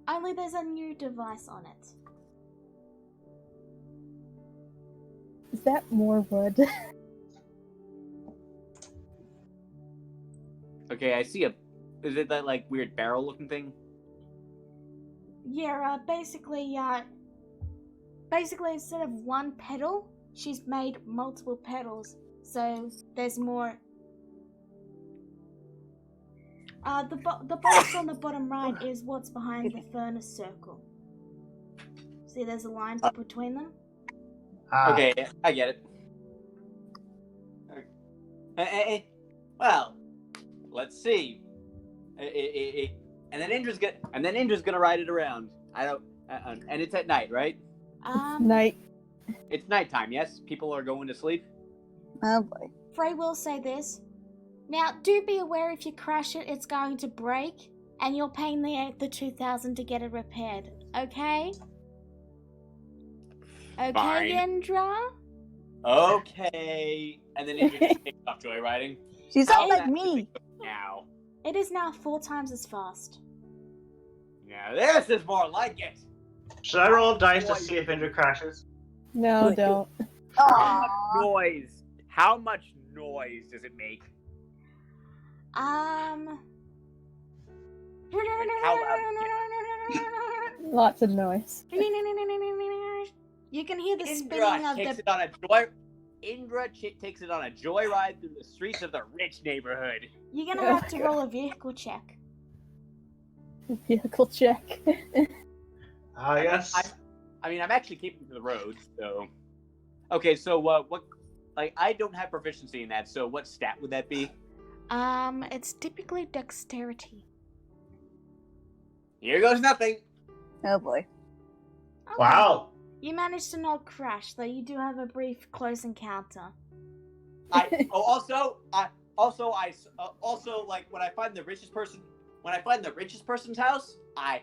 C: only there's a new device on it.
E: Is that more wood?
G: Okay, I see is it that like weird barrel looking thing?
C: Yeah, basically instead of one pedal, she's made multiple pedals, so there's more. The box on the bottom right is what's behind the furnace circle. See, there's a line between them.
G: Okay, I get it. Well, let's see. And then Indra's gonna ride it around. I don't. And it's at night, right?
E: Night.
G: It's nighttime. Yes, people are going to sleep.
D: Oh boy.
C: Frey will say this. Now, do be aware if you crash it, it's going to break, and you're paying the 2,000 to get it repaired. Okay? Okay,
G: Fine.
C: Indra?
G: Okay. And then Indra just takes off joyriding.
D: She's
G: How's
D: all like
G: that
D: me.
G: now.
C: It is now 4 times as fast.
G: Now this is more like it.
J: Should I roll dice to see if Indra crashes?
E: No, don't.
G: How much noise? How much noise does it make?
E: Lots of noise.
C: You can hear the
G: Indra
C: spinning of
G: takes
C: the...
G: it on a joy. Indra takes it on a joyride through the streets of the rich neighborhood.
C: You're gonna have to roll a vehicle check.
E: Vehicle check.
J: Yes.
G: I'm actually keeping to the roads, so. Okay, so what? Like, I don't have proficiency in that. So, what stat would that be?
C: It's typically dexterity.
G: Here goes nothing.
D: Oh boy.
C: Okay.
J: Wow.
C: You managed to not crash, though you do have a brief close encounter.
G: Also, like when I find the richest person's house, I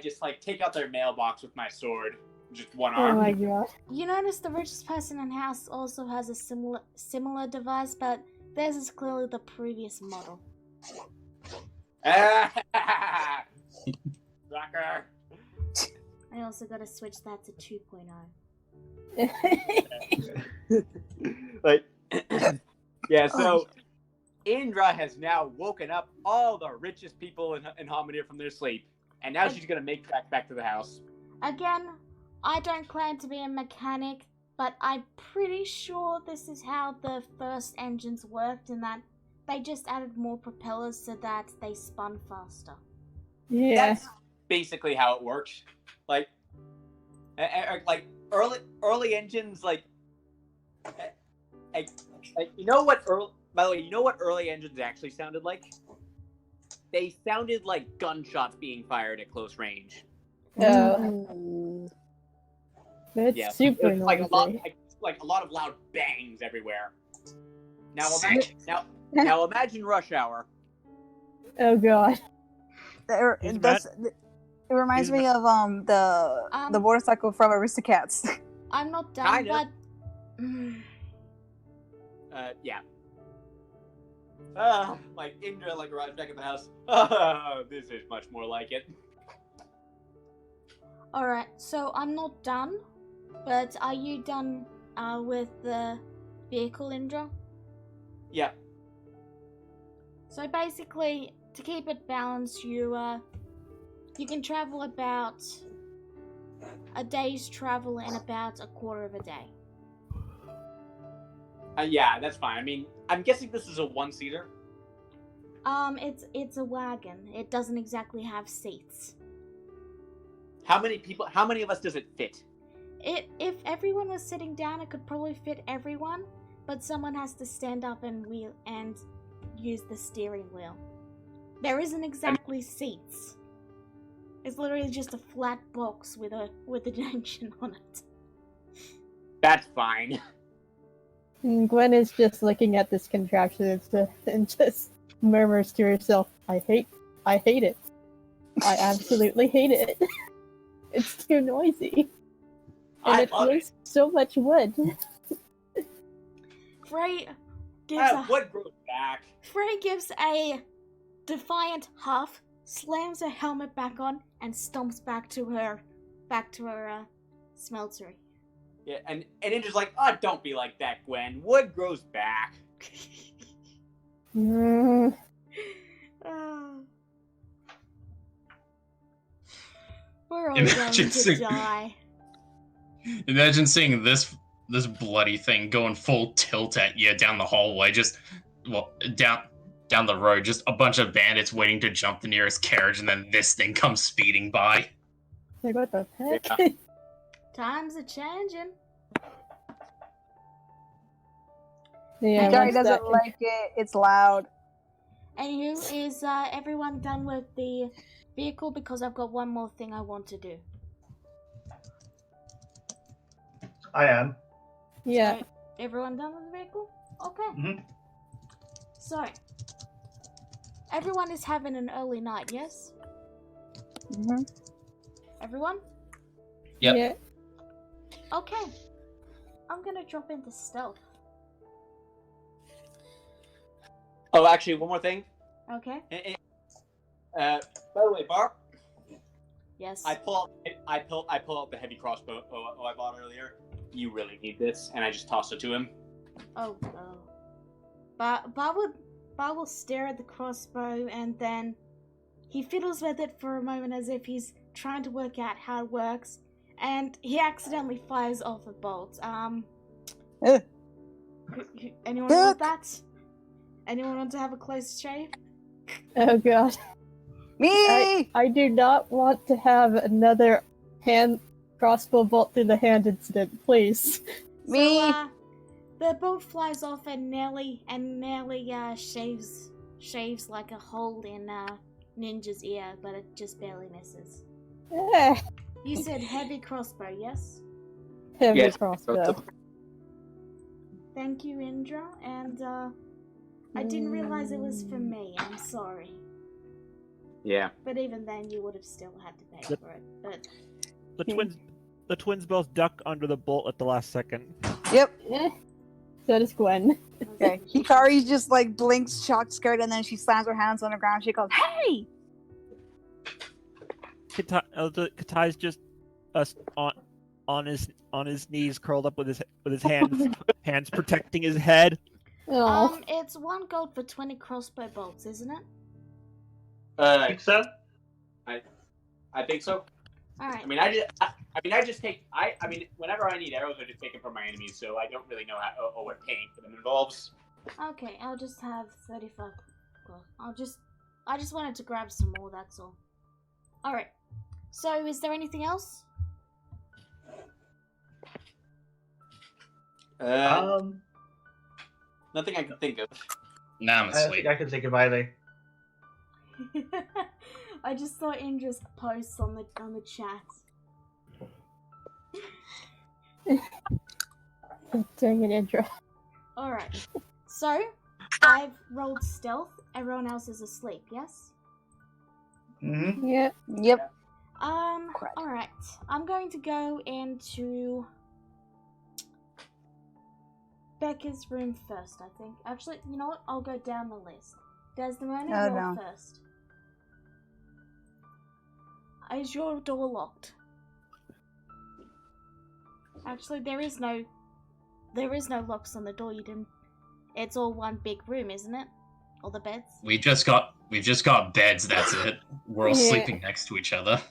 G: just like take out their mailbox with my sword, just one arm.
E: Oh my god.
C: You notice the richest person in house also has a similar device, but theirs is clearly the previous model.
G: Sucker.
C: I also gotta switch that to 2.0.
G: Like, yeah. So Indra has now woken up all the richest people in Homidir from their sleep, and now she's gonna make track back to the house.
C: Again, I don't claim to be a mechanic, but I'm pretty sure this is how the first engines worked, in that they just added more propellers so that they spun faster.
E: Yeah.
G: That's basically how it works. Like early engines, like you know what by the way, you know what early engines actually sounded like? They sounded like gunshots being fired at close range.
E: Oh. That's
G: Yeah,
E: super
G: it was like
E: noisy.
G: a lot of loud bangs everywhere. Now imagine rush hour.
E: Oh god.
D: It reminds me of the motorcycle from Aristocats.
C: I'm not done,
G: Kinda.
C: but...
G: Yeah. Like Indra arrives back at the house. Oh, this is much more like it.
C: Alright, so I'm not done, but are you done with the vehicle, Indra?
G: Yeah.
C: So basically, to keep it balanced, you can travel about a day's travel in about a quarter of a day.
G: Yeah, that's fine. I mean, I'm guessing this is a one-seater.
C: It's a wagon. It doesn't exactly have seats.
G: How many of us does it fit?
C: If everyone was sitting down, it could probably fit everyone, but someone has to stand up and use the steering wheel. There isn't exactly seats. It's literally just a flat box with an engine on it.
G: That's fine.
E: And Gwen is just looking at this contraption and just murmurs to herself, I hate it. I absolutely hate it. It's too noisy. And it wastes so much wood.
C: Frey
G: wood grows back.
C: Frey gives a defiant huff, slams her helmet back on, and stomps back to her smeltery.
G: Yeah, and Indra's like, oh, don't be like that, Gwen. Wood grows back.
C: We're all going to die.
F: Imagine seeing this bloody thing going full tilt at you down the hallway, down the road, just a bunch of bandits waiting to jump the nearest carriage, and then this thing comes speeding by.
E: Like, what the heck?
G: Yeah.
C: Times are changing.
E: Yeah,
D: Gary doesn't like it. It's loud.
C: Anywho, is everyone done with the vehicle? Because I've got one more thing I want to do.
J: I am.
E: Yeah.
C: So, everyone done with the vehicle? Okay.
J: Mm-hmm.
C: So, everyone is having an early night, yes?
D: Mm-hmm.
C: Everyone?
F: Yep.
E: Yeah.
C: Okay. I'm gonna drop into stealth.
G: Oh, actually, one more thing.
C: Okay.
G: By the way, Barb,
C: Yes.
G: I pull out the heavy crossbow I bought earlier. You really need this, and I just toss it to him.
C: Oh. Bar will stare at the crossbow, and then he fiddles with it for a moment as if he's trying to work out how it works, and he accidentally fires off a bolt. Anyone want that? Anyone want to have a close shave?
E: Oh god.
D: Me!
E: I do not want to have another hand crossbow bolt through the hand incident, please.
D: Me!
C: So, the bolt flies off and Nelly shaves like a hole in Ninja's ear, but it just barely misses.
E: Eh,
C: You said heavy crossbow, yes?
E: heavy
G: Yes.
E: crossbow.
C: Thank you, Indra, and I didn't realize it was for me. I'm sorry.
G: Yeah.
C: But even then, you would have still had to pay for it. But
H: The twins both duck under the bolt at the last second.
D: Yep.
E: Eh, so does Gwen.
D: Okay. Hikari just like blinks, shocked, scared, and then she slams her hands on the ground. She goes, "Hey!"
H: Katai's just on his knees, curled up with his hands protecting his head.
E: Oh,
C: it's 1 gold for 20 crossbow bolts, isn't it?
J: Think so?
G: I think so.
C: All right.
G: I mean, whenever I need arrows, I just take them from my enemies, so I don't really know what paying for them involves.
C: Okay, I'll just have 35 gold. I just wanted to grab some more. That's all. All right. So, is there anything else?
G: Nothing I can think of.
F: Nah, I'm
J: I don't
F: asleep.
J: think I can think of either.
C: I just saw Indra's posts on the chat.
E: dang it, Indra.
C: Alright. So, I've rolled stealth. Everyone else is asleep, yes?
J: Mm-hmm.
E: Yeah.
D: Yep. Crap.
C: Alright. I'm going to go into Becca's room first, I think. Actually, you know what? I'll go down the list. Desdemona,
D: Oh,
C: roll
D: no.
C: first. Is your door locked? Actually, there is no locks on the door. You didn't. It's all one big room, isn't it? All the beds.
F: We've just got beds. That's it. We're all
E: Yeah.
F: sleeping next to each other.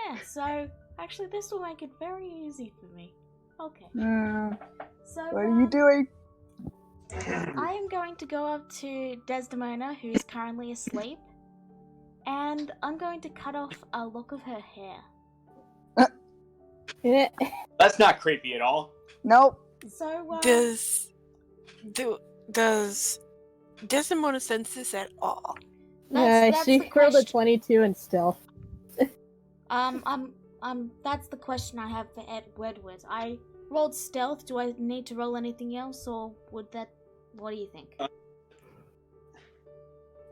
C: Yeah. So actually, this will make it very easy for me. Okay. So
D: What are you doing?
C: I am going to go up to Desdemona, who's currently asleep, and I'm going to cut off a lock of her hair.
E: Eh,
G: That's not creepy at all.
D: Nope.
C: So
I: Does Desdemona sense this at all?
C: That's
E: she
C: the
E: rolled a
C: question.
E: 22 in stealth.
C: That's the question I have for Edward. I rolled stealth. Do I need to roll anything else, or would that? What do you think?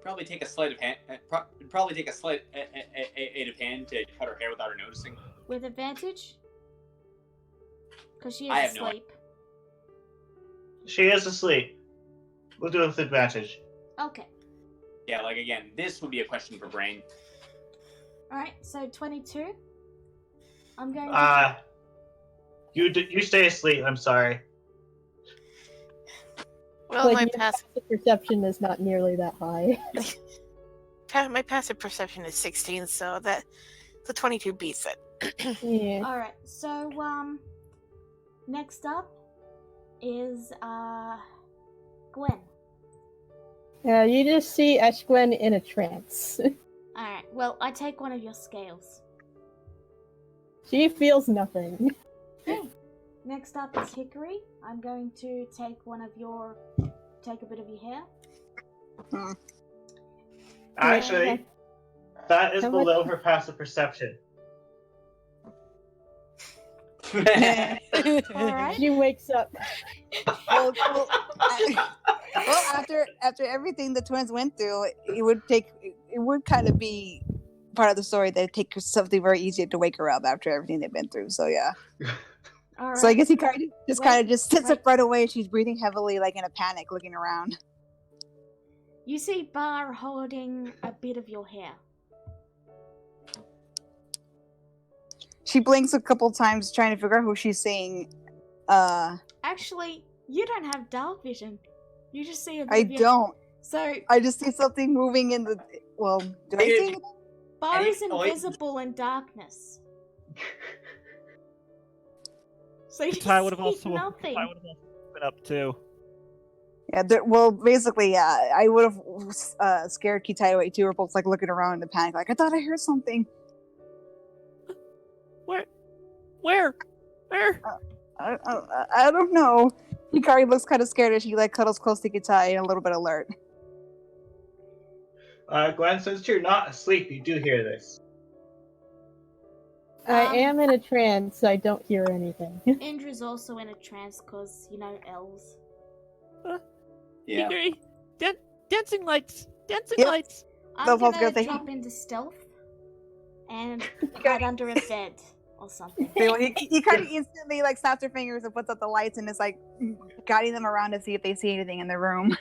G: Probably take a sleight of hand. Probably take a sleight aid of hand to cut her hair without her noticing.
C: With advantage? Because she
G: I
C: is
G: have no
C: asleep.
J: She is asleep. We'll do it with advantage.
C: Okay.
G: Yeah, like again, this would be a question for Brain.
C: Alright, so 22. I'm going to...
J: You stay asleep. I'm sorry.
I: Well,
E: Like,
I: my
E: your
I: passive
E: perception is not nearly that high.
I: my passive perception is 16, so the 22 beats it.
E: Yeah.
C: Alright, so, next up is, Gwen.
E: You just see Ashgwen in a trance.
C: Alright, well, I take one of your scales.
E: She feels nothing.
C: Okay. Next up is Hickory. I'm going to take a bit of your hair.
J: Actually, that is
E: How much-
J: below her passive perception.
C: Alright.
E: She wakes up.
D: Well, after everything the twins went through, it would kind of be part of the story that it takes something very easy to wake her up after everything they've been through. So yeah.
C: Alright.
D: So I guess he kind of just sits
C: wait.
D: up right away. She's breathing heavily, like in a panic, looking around.
C: You see Bar holding a bit of your hair.
D: She blinks a couple times, trying to figure out who she's seeing.
C: Actually, you don't have dark vision. You just see a bit
D: I
C: of your...
D: don't.
C: So,
D: I just see something moving in the. Well, do I see it?
C: Bar is
G: Oh, wait.
C: invisible in darkness. So you
H: Katai would have
C: see
H: also.
C: nothing.
H: woken up too.
D: Yeah, well, basically, yeah, I would have scared Kitai away too. We're both like looking around in a panic, like I thought I heard something.
K: Where?
D: I don't know. Hikari looks kind of scared as she like cuddles close to Kitai and a little bit alert.
J: Gwen, since you're not asleep, you do hear this.
E: I am in a trance, so I don't hear anything.
C: Indra's also in a trance because, elves.
G: Yeah.
K: Hikari, dancing lights! Dancing
D: Yep.
K: lights!
C: I'm
D: That's what I was
C: gonna
D: gonna say.
C: drop into stealth and hide under a bed or something.
D: Okay, well, he kind of instantly like snaps her fingers and puts up the lights and is like guiding them around to see if they see anything in the room.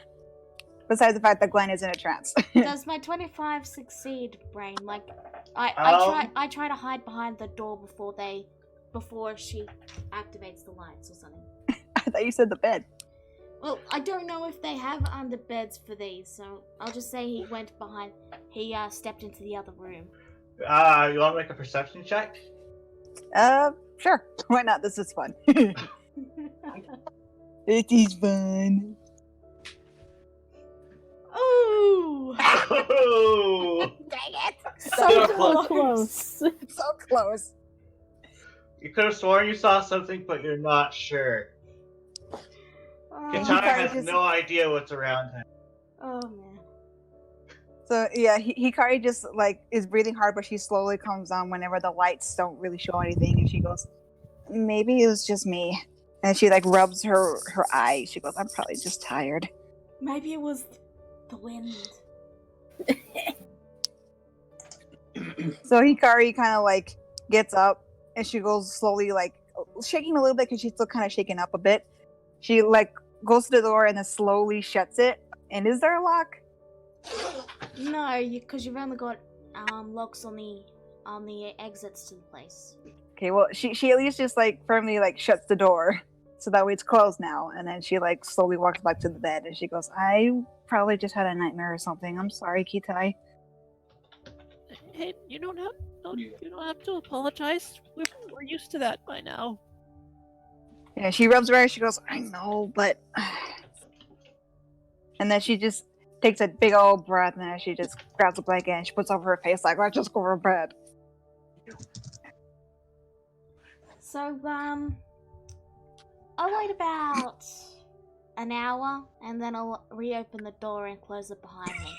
D: Besides the fact that Gwen is in a trance.
C: Does my 25 succeed, Brain? Like, I try to hide behind the door before she activates the lights or something.
D: I thought you said the bed.
C: Well, I don't know if they have under beds for these, so I'll just say he stepped into the other room.
J: You want to make a perception check?
D: Sure. Why not? This is fun. It is fun.
C: Ooh!
J: Oh!
C: Dang it!
E: So close.
D: So close.
J: You could have sworn you saw something, but you're not sure. Kitai has no idea what's around him.
C: Oh man.
D: So yeah, Hikari just like is breathing hard, but she slowly calms down whenever the lights don't really show anything, and she goes, "Maybe it was just me." And she like rubs her eye. She goes, "I'm probably just tired."
C: Maybe it was the wind.
D: So Hikari kind of like gets up and she goes slowly, like shaking a little bit because she's still kind of shaken up a bit. She like goes to the door and then slowly shuts it. And is there a lock?
C: No, because you've only got locks on the exits to the place.
D: Okay, well she at least just like firmly like shuts the door so that way it's closed now. And then she like slowly walks back to the bed and she goes, "I probably just had a nightmare or something. I'm sorry, Kitai."
K: Hey, you don't have to apologize. We're used to that by now.
D: Yeah, she rubs her eyes. She goes, "I know, but," and then she just takes a big old breath, and then she just grabs a blanket and she puts over her face like, "Let's just go to bed."
C: So I'll wait about an hour, and then I'll reopen the door and close it behind me.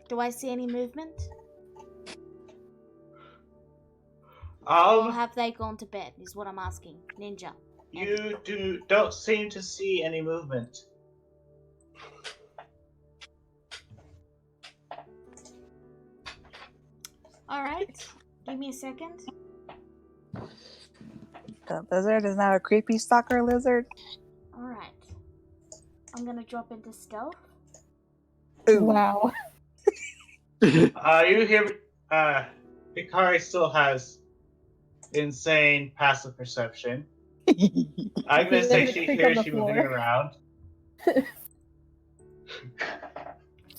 C: Do I see any movement? Or have they gone to bed, is what I'm asking. Ninja.
J: You don't seem to see any movement.
C: Alright. Give me a second.
D: The lizard is now a creepy stalker lizard.
C: Alright. I'm gonna drop into stealth.
D: Ooh.
E: Wow.
J: You hear, Hikari still has insane passive perception. I'm gonna say she hears you moving around.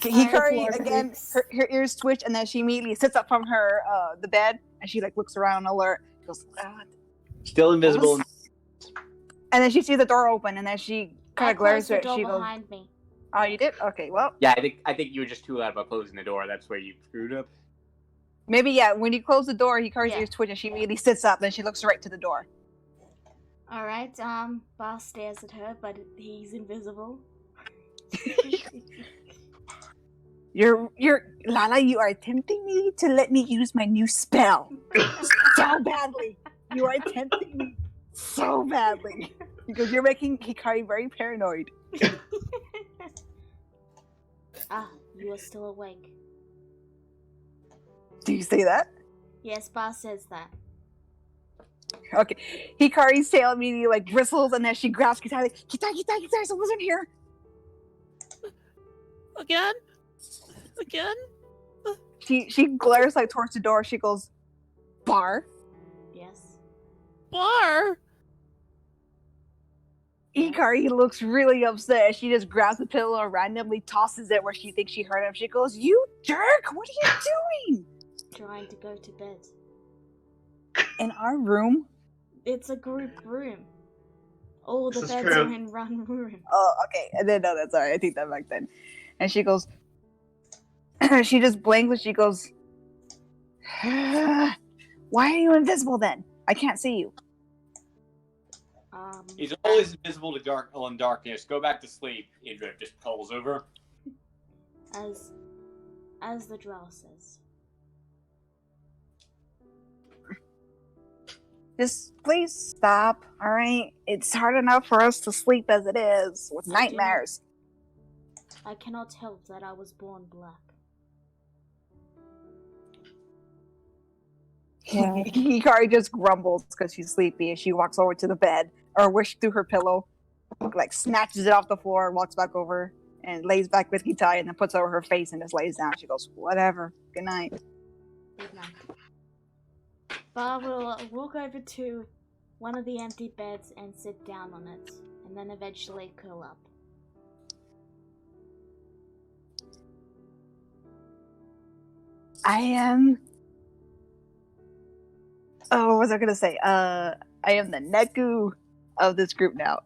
D: Hikari again, her ears twitch, and then she immediately sits up from her the bed, and she like looks around alert. She goes,
G: Still invisible.
D: and then she sees the door open, and then she kind of glares at it.
C: the door
D: She goes,
C: behind me.
D: "Oh, you did? Okay, well,
G: Yeah, I think you were just too loud about closing the door. That's where you screwed up.
D: maybe yeah." When you close the door, Hikari's
C: Yeah.
D: ears twitch, and she immediately sits up, and she looks right to the door.
C: Alright, Bar stares at her, but he's invisible.
D: You're Lala, you are tempting me to let me use my new spell so badly. You are tempting me so badly because you're making Hikari very paranoid.
C: You are still awake.
D: Do you say that?
C: Yes, Bar says that.
D: Okay. Hikari's tail immediately like bristles, and then she grabs Kitai like, Kitai, someone's in here.
K: Again?
D: She glares like towards the door. She goes, "Bar."
C: Yes.
K: Bar?
D: Hikari looks really upset. She just grabs the pillow and randomly tosses it where she thinks she heard him. She goes, "You jerk! What are you doing?"
C: Trying to go to bed.
D: In our room?
C: It's a group room. All the
J: This is
C: beds
J: true.
C: are in one room.
D: Oh, okay. I didn't know that. Sorry, I take that back then. And she goes, she just blinks and she goes, why are you invisible then? I can't see you.
G: He's always invisible to darkness. Go back to sleep. Indra just calls over.
C: As the drow says.
D: Just please stop, alright? It's hard enough for us to sleep as it is, with nightmares.
C: I cannot help that I was born black.
E: Wow.
D: Hikari just grumbles because she's sleepy and she walks over to the bed, or wishes through her pillow, like snatches it off the floor, walks back over, and lays back with Hitai, and then puts over her face and just lays down. She goes, whatever, good night.
C: Good night. Bar will walk over to one of the empty beds and sit down on it, and then eventually curl up.
D: I am... Oh, what was I gonna say? I am the Neku of this group now.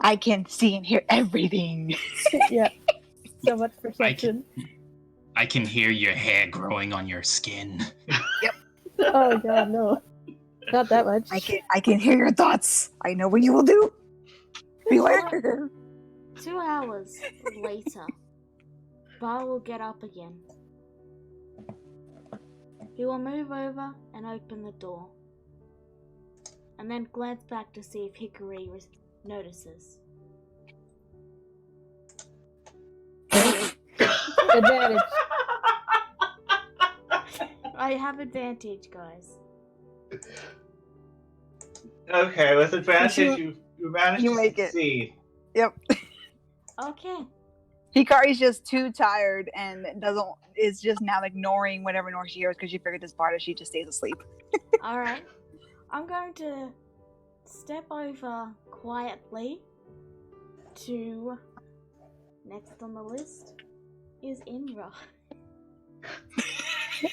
D: I can see and hear everything.
E: Yeah. So much perception.
F: I can hear your hair growing on your skin.
E: Oh god, no. Not that much.
D: I can hear your thoughts. I know what you will do. Beware.
C: 2 hours later, Bar will get up again. He will move over and open the door, and then glance back to see if Hikari notices.
E: Advantage.
C: I have advantage, guys.
J: Okay, with advantage, you managed
D: you
J: to
D: make it.
J: succeed.
D: Yep.
C: Okay.
D: Hikari's just too tired and is just now ignoring whatever noise she hears because she figured this part is she just stays asleep.
C: Alright. I'm going to step over quietly to... Next on the list is Indra.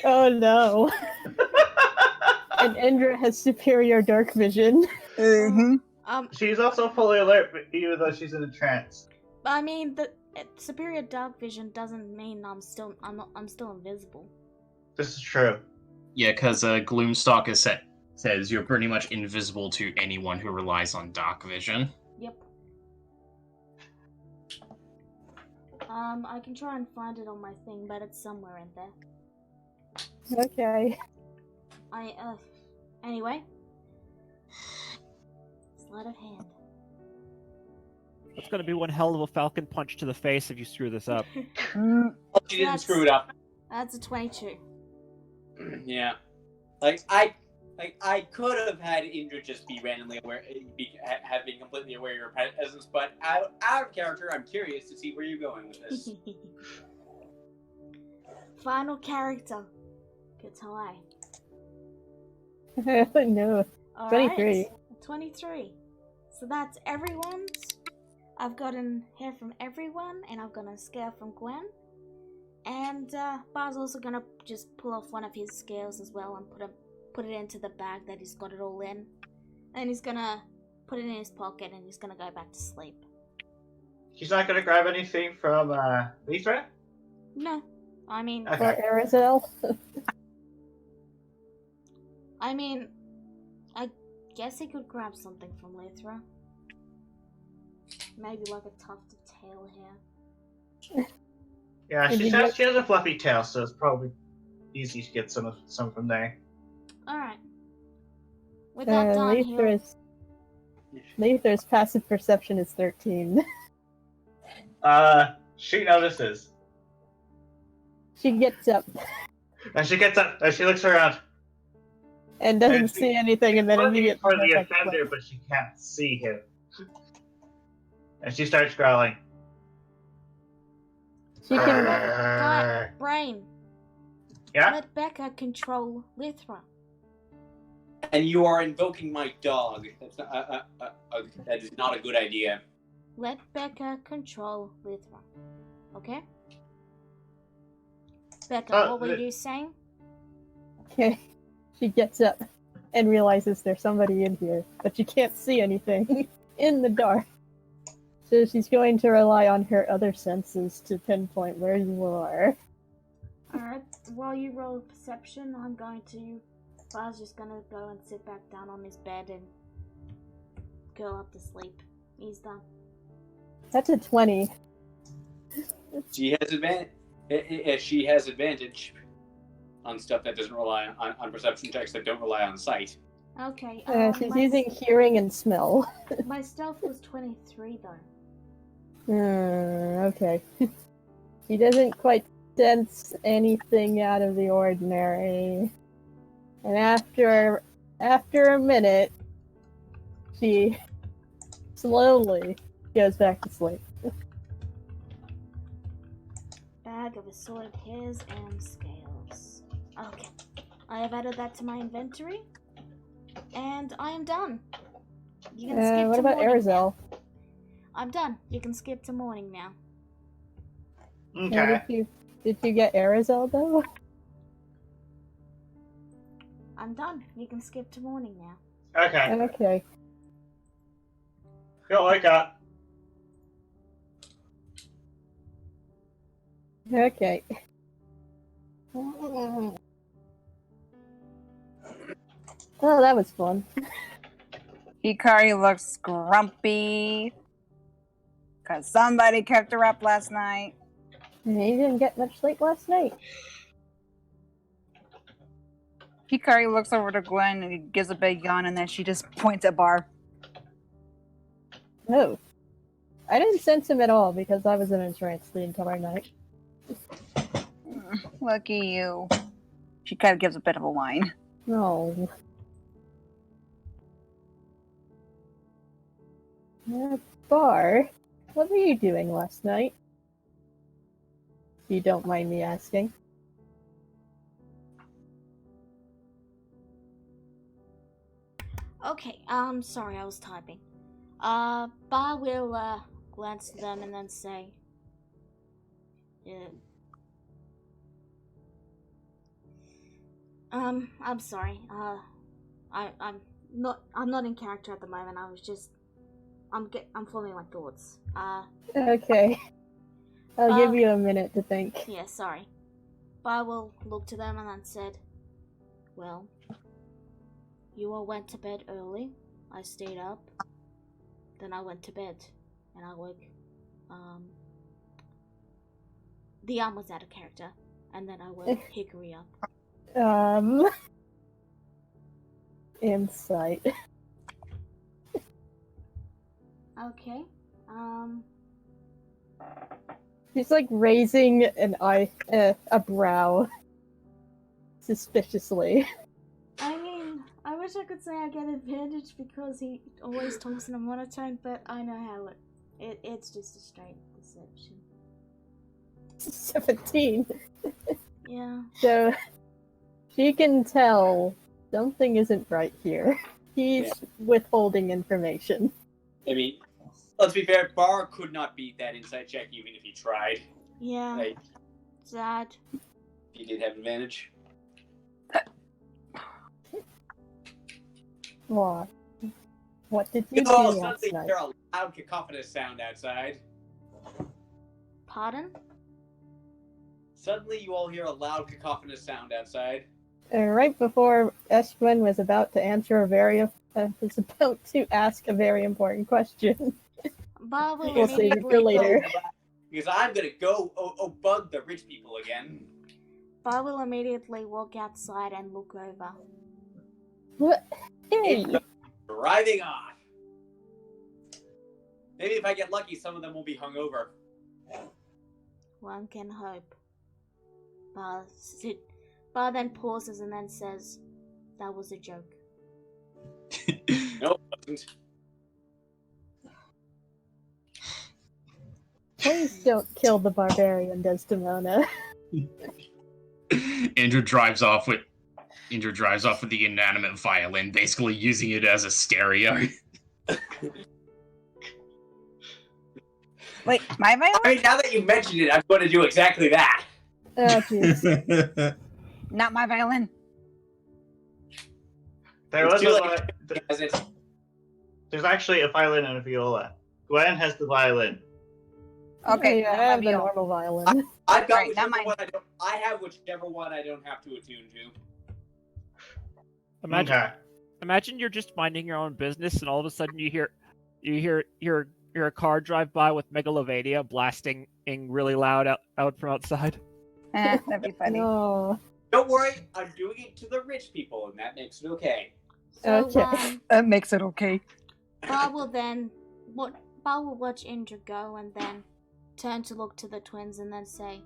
E: Oh no. And Indra has superior dark vision.
D: Mm-hmm.
J: She's also fully alert, but even though she's in a trance.
C: I mean, the superior dark vision doesn't mean I'm still invisible.
J: This is true.
F: Yeah, because Gloomstalker says you're pretty much invisible to anyone who relies on dark vision.
C: Yep. I can try and find it on my thing, but it's somewhere in there.
E: Okay.
C: Anyway. Sleight of hand.
H: It's gonna be one hell of a falcon punch to the face if you screw this up.
G: She didn't screw it up.
C: That's a 22.
G: Yeah. I could have had Indra just be randomly aware, have been completely aware of your presence, but out of character, I'm curious to see where you're going with this.
C: Final character. Katai.
E: No. 23.
C: 23. So that's everyone's. I've gotten hair from everyone, and I've gotten a scale from Gwen. And Bar's also gonna just pull off one of his scales as well and put it into the bag that he's got it all in. And he's gonna put it in his pocket and he's gonna go back to sleep.
J: He's not gonna grab anything from Lithra?
C: No. I mean...
J: Okay.
E: Or Arizal.
C: I mean... I guess he could grab something from Lithra. Maybe like a tuft of tail hair.
J: Yeah, she has a fluffy tail, so it's probably easy to get some from there.
C: Alright. With that done,
E: Lethra's passive perception is 13.
J: She notices.
E: She gets up.
J: And she gets up, and she looks around.
E: And doesn't see anything, and then immediately...
J: For the offender, but she can't see him. And she starts growling.
E: She can...
C: Brain.
J: Yeah?
C: Let Becca control Lithra.
G: And you are invoking my dog. That's not, that is not a good idea.
C: Let Becca control Lithra. Okay? Becca, what were you saying?
E: Okay. She gets up. and realizes there's somebody in here, but you can't see anything in the dark. So she's going to rely on her other senses to pinpoint where you are.
C: Alright, while you roll perception, Bar's just gonna go and sit back down on his bed and go up to sleep. He's done.
E: That's a 20.
G: She has advantage on stuff that doesn't rely on perception checks that don't rely on sight.
C: Okay.
E: She's using hearing and smell.
C: My stealth was 23 though.
E: Okay. She doesn't quite sense anything out of the ordinary. And after a minute, she slowly goes back to sleep.
C: Bag of assorted hairs and scales. Okay. I have added that to my inventory. And I am done. You can skip
E: What
C: to
E: about
C: morning
E: Arizal?
C: now. I'm done. You can skip to morning now.
J: Okay.
E: Did you get Arizal though?
C: I'm done. You can skip to morning now.
J: Okay.
E: Okay.
J: Go I got.
E: Okay. Oh, that was fun.
D: Hikari looks grumpy. Because somebody kept her up last night.
E: You didn't get much sleep last night.
D: Hikari looks over to Gwen and gives a big yawn, and then she just points at Bar.
E: No. I didn't sense him at all because I was in a trance the entire night.
D: Lucky you. She kind of gives a bit of a whine.
E: No. Bar, what were you doing last night? If you don't mind me asking.
C: Okay, sorry, I was typing. Bar will, glance to them and then say, I'm sorry, I'm not in character at the moment, I'm forming my thoughts.
E: Okay. I'll give you a minute to think.
C: Yeah, sorry. Bar will look to them and then said, well, you all went to bed early. I stayed up. Then I went to bed. And I woke. The arm was out of character. And then I woke Hickory up.
E: Insight.
C: Okay.
E: He's like raising an a brow. Suspiciously.
C: I mean, I wish I could say I get advantage because he always talks in a monotone, but I know how it's just a straight deception.
E: 17.
C: Yeah.
E: So she can tell something isn't right here. He's withholding information.
G: I mean, let's be fair, Bar could not beat that insight check even if he tried.
C: Yeah.
G: Like,
C: Sad.
G: he did have advantage.
E: What? What did you do
G: Oh,
E: last
G: suddenly
E: night?
G: hear a loud cacophonous sound outside.
C: Pardon?
G: Suddenly you all hear a loud cacophonous sound outside.
E: Right before Eshwin was about to answer was about to ask a very important question.
C: Bar will
E: We'll save it for
C: immediately
E: later.
G: Because I'm gonna go bug the rich people again.
C: Bar will immediately walk outside and look over.
E: What? Hey!
G: Driving off. Maybe if I get lucky, some of them will be hungover.
C: One can hope. Bar then pauses and then says, that was a joke.
G: Nope, it wasn't.
E: Please don't kill the barbarian, Desdemona.
F: Andrew drives off with the inanimate violin, basically using it as a stereo.
D: Wait, my violin?
G: I mean, now that you mentioned it, I'm going to do exactly that.
E: Oh, jeez.
D: Not my violin.
J: There
G: It's
J: was
G: too
J: a
G: late. As it's
J: there's actually a violin and a viola. Gwen has the violin.
D: Okay,
E: yeah, I
D: not my
E: have the
D: viola.
E: normal violin.
G: I've got
D: Alright,
G: whichever
D: not mine.
G: one I don't. I have whichever one I don't have to attune to.
H: Imagine you're just minding your own business, and all of a sudden you hear a car drive by with Megalovania blasting really loud out from outside.
D: That'd be funny.
E: No.
G: Don't worry, I'm doing it to the rich people, and that makes it okay.
C: So,
E: Okay.
D: That makes it okay.
C: Bar will watch Indra go and then turn to look to the twins and then say,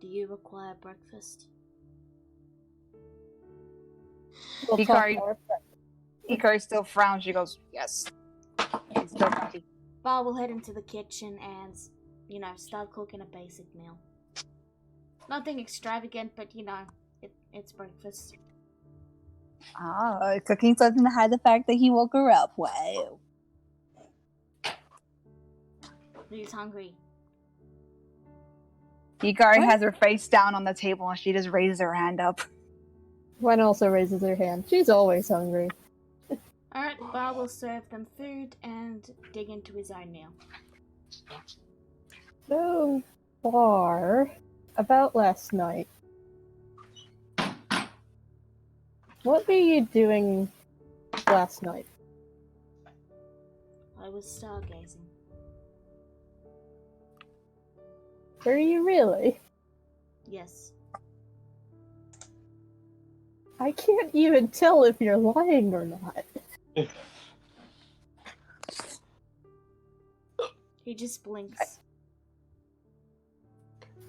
C: "Do you require breakfast?"
E: We'll
D: Hikari-
E: talk more.
D: Hikari still frowns. She goes, yes. She's still grumpy.
C: Bar will head into the kitchen and, start cooking a basic meal. Nothing extravagant, but it's breakfast.
D: Cooking something to hide the fact that he woke her up. Wow.
C: Who's hungry?
D: Hikari
E: What?
D: has her face down on the table and she just raises her hand up.
E: Gwen also raises her hand. She's always hungry.
C: Alright, Bar will serve them food and dig into his own meal.
E: So, Bar, about last night. What were you doing last night?
C: I was stargazing.
E: Were you really?
C: Yes.
E: I can't even tell if you're lying or not.
C: He just blinks.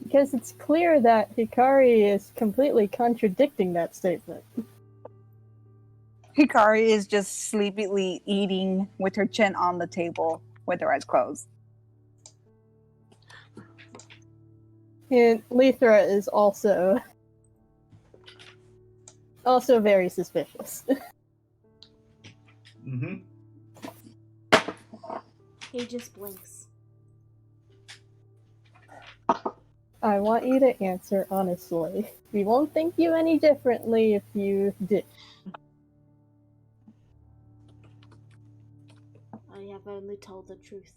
E: Because it's clear that Hikari is completely contradicting that statement.
D: Hikari is just sleepily eating with her chin on the table with her eyes closed.
E: And Lithra is also very suspicious.
J: Mm-hmm.
C: He just blinks.
E: I want you to answer honestly. We won't think you any differently if you did.
C: I have only told the truth.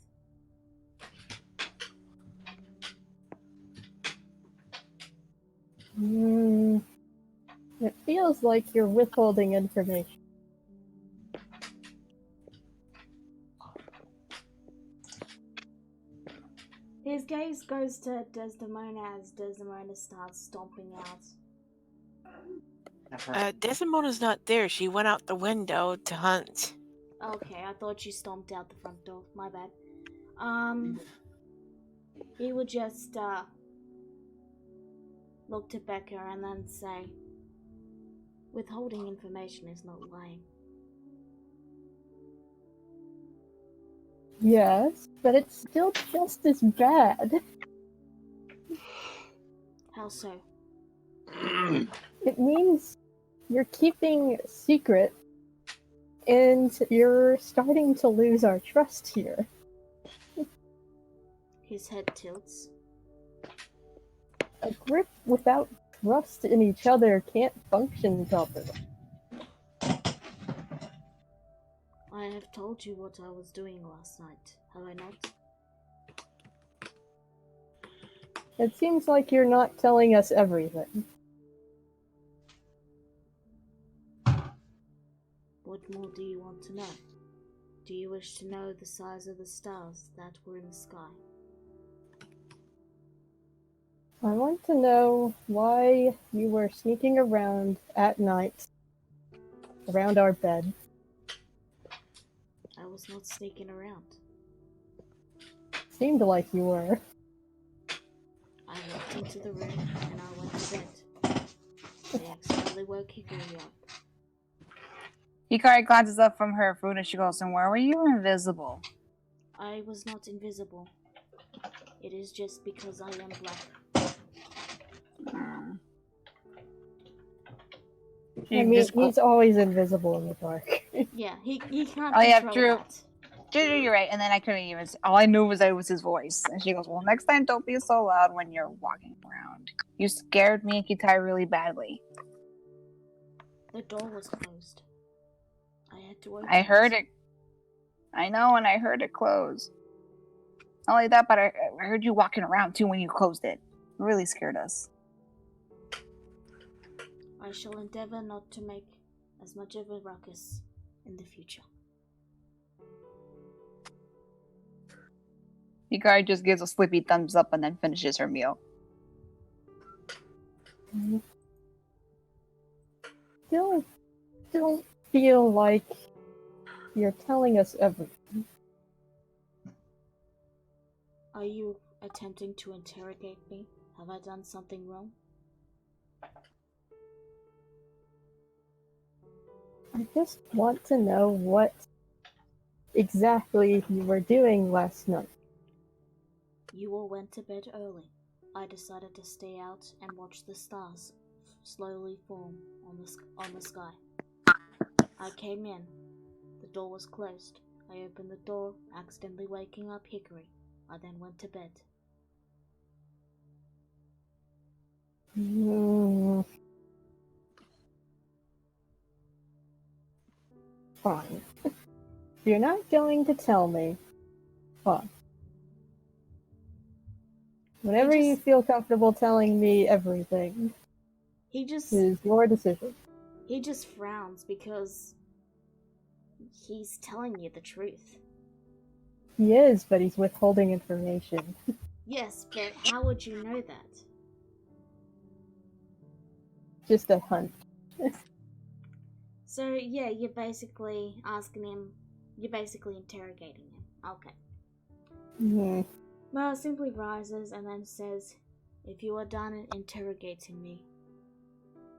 E: It feels like you're withholding information.
C: His gaze goes to Desdemona as Desdemona starts stomping out.
I: Desdemona's not there. She went out the window to hunt.
C: Okay, I thought she stomped out the front door. My bad. He would just look to Becca and then say, "Withholding information is not lying."
E: Yes, but it's still just as bad.
C: How so?
E: It means you're keeping a secret, and you're starting to lose our trust here.
C: His head tilts.
E: A group without trust in each other can't function properly.
C: I have told you what I was doing last night, have I not?
E: It seems like you're not telling us everything.
C: What more do you want to know? Do you wish to know the size of the stars that were in the sky?
E: I want to know why you were sneaking around at night around our bed.
C: I was not sneaking around.
E: Seemed like you were.
C: I walked into the room and I went to bed. They accidentally woke Hikari up.
D: Hikari glances up from her food and she goes, "And where were you invisible?"
C: I was not invisible. It is just because I am black.
E: I mean, he's always invisible in the dark.
C: Yeah, he can't
D: Oh yeah,
C: control
D: true.
C: that.
D: True, you're right. And then I couldn't even. All I knew was that it was his voice. And she goes, "Well, next time, don't be so loud when you're walking around. You scared me and Kitai really badly."
C: The door was closed. I had to open
D: I heard it. I know, and I heard it close. Not only that, but I heard you walking around too when you closed it. It really scared us.
C: I shall endeavor not to make as much of a ruckus in the future.
D: Hikari just gives a sleepy thumbs up and then finishes her meal.
E: Still don't feel like you're telling us everything.
C: Are you attempting to interrogate me? Have I done something wrong?
E: I just want to know what exactly you were doing last night.
C: You all went to bed early. I decided to stay out and watch the stars slowly form on the sky. I came in. The door was closed. I opened the door, accidentally waking up Hickory. I then went to bed.
E: Fine. If you're not going to tell me, fine. Whenever you feel comfortable telling me everything,
C: He just
E: is your decision.
C: He just frowns because he's telling you the truth.
E: He is, but he's withholding information.
C: Yes, but how would you know that?
E: Just a hunch.
C: So, yeah, you're basically interrogating him. Okay.
E: Mm-hmm.
C: Mara simply rises and then says, "If you are done interrogating me,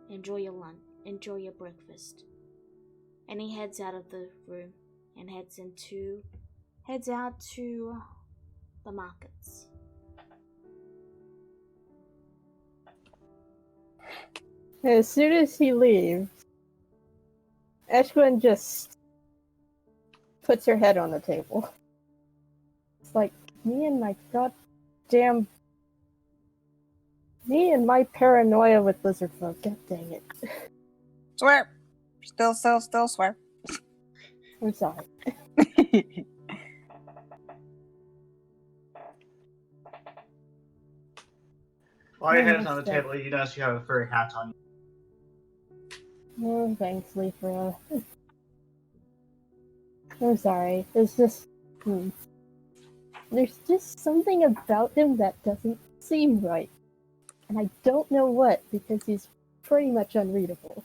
C: enjoy your lunch, enjoy your breakfast." And he heads out of the room and heads out to the markets.
E: As soon as he leaves, Eshwin just puts her head on the table. It's like, me and my paranoia with lizard folk. God dang it.
D: Swear. Still swear.
E: I'm sorry.
J: While your head's on the table, you notice you have a furry hat on.
E: Oh, thanks, Leafra. I'm sorry. It's just... There's just something about him that doesn't seem right. And I don't know what, because he's pretty much unreadable.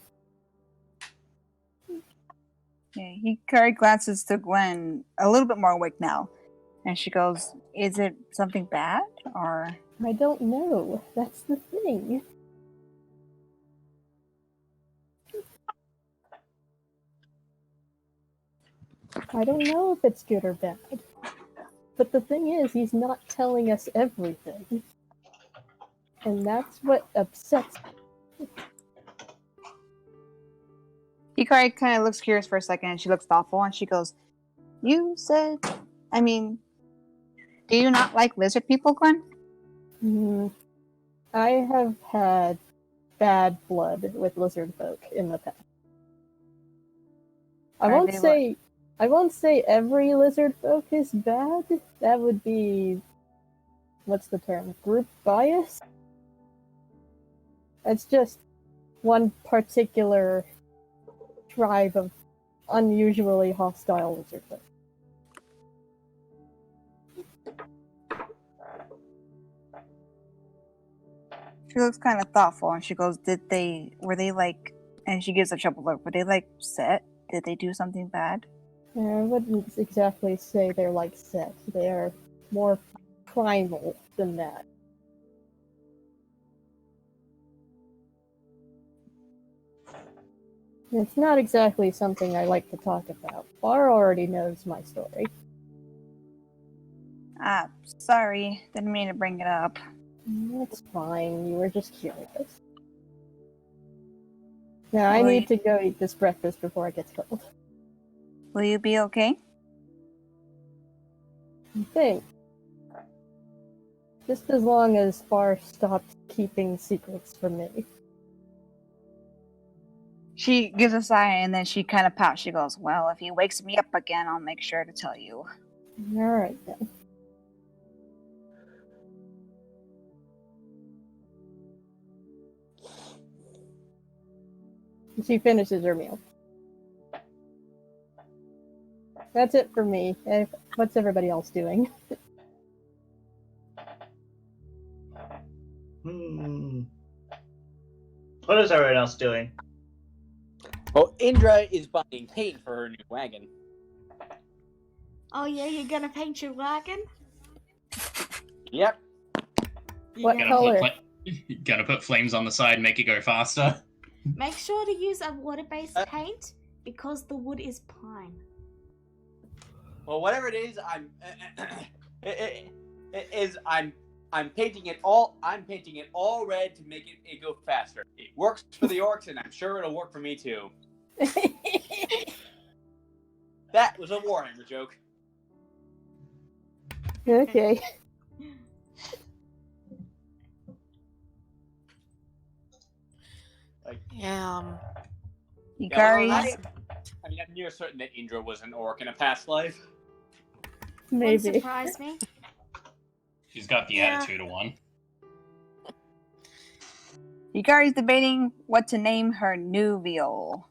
D: Yeah, Hikari glances to Gwen, a little bit more awake now. And she goes, "Is it something bad, or...?"
E: I don't know. That's the thing. I don't know if it's good or bad. But the thing is, he's not telling us everything. And that's what upsets me.
D: Hikari kind of looks curious for a second, and she looks thoughtful, and she goes, do you not like lizard people, Gwen?
E: I have had bad blood with lizard folk in the past. I won't say every lizard folk is bad. That would be, what's the term? Group bias? It's just one particular tribe of unusually hostile lizard folk.
D: She looks kind of thoughtful, and she goes, were they like, and she gives a troubled look, were they like set? Did they do something bad?
E: I wouldn't exactly say they're like set. They are more primal than that. It's not exactly something I like to talk about. Bar already knows my story.
D: Sorry. Didn't mean to bring it up.
E: That's fine. You were just curious. Now, I need to go eat this breakfast before it gets cold.
D: Will you be okay?
E: I think. Just as long as Bar stopped keeping secrets from me.
D: She gives a sigh and then she kind of pouts. She goes, "Well, if he wakes me up again, I'll make sure to tell you."
E: Alright then. She finishes her meal. That's it for me. What's everybody else doing?
J: What is everyone else doing?
G: Well, Indra is buying paint for her new wagon.
C: Oh yeah, you're gonna paint your wagon?
G: Yep.
E: What
C: Yeah.
E: color?
F: Gonna put flames on the side, make it go faster.
C: Make sure to use a water-based paint because the wood is pine.
G: Well, whatever it is, I'm painting it all. I'm painting it all red to make it go faster. It works for the orcs, and I'm sure it'll work for me too. That was a Warhammer joke.
E: Okay.
I: Yeah.
D: Hikari's
G: I mean, I'm near certain that Indra was an orc in a past life.
C: Wouldn't
E: Maybe.
C: surprise me.
F: She's got the attitude of one.
D: Hikari's debating what to name her new viol.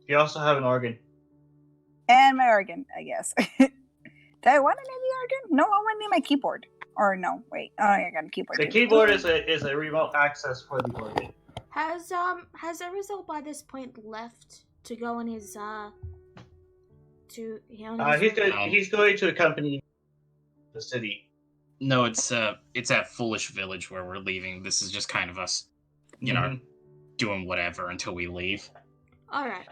J: You also have an organ.
D: And my organ, I guess. Do I want to name the organ? No, I want to name my keyboard. Or no, wait. Oh, I got a keyboard.
J: The
D: too.
J: keyboard is a remote access for the organ.
C: Has Arizal by this point left to go on his
J: He's going to accompany the city.
F: No, it's at Foolish Village where we're leaving. This is just kind of us, you know, doing whatever until we leave.
C: Alright.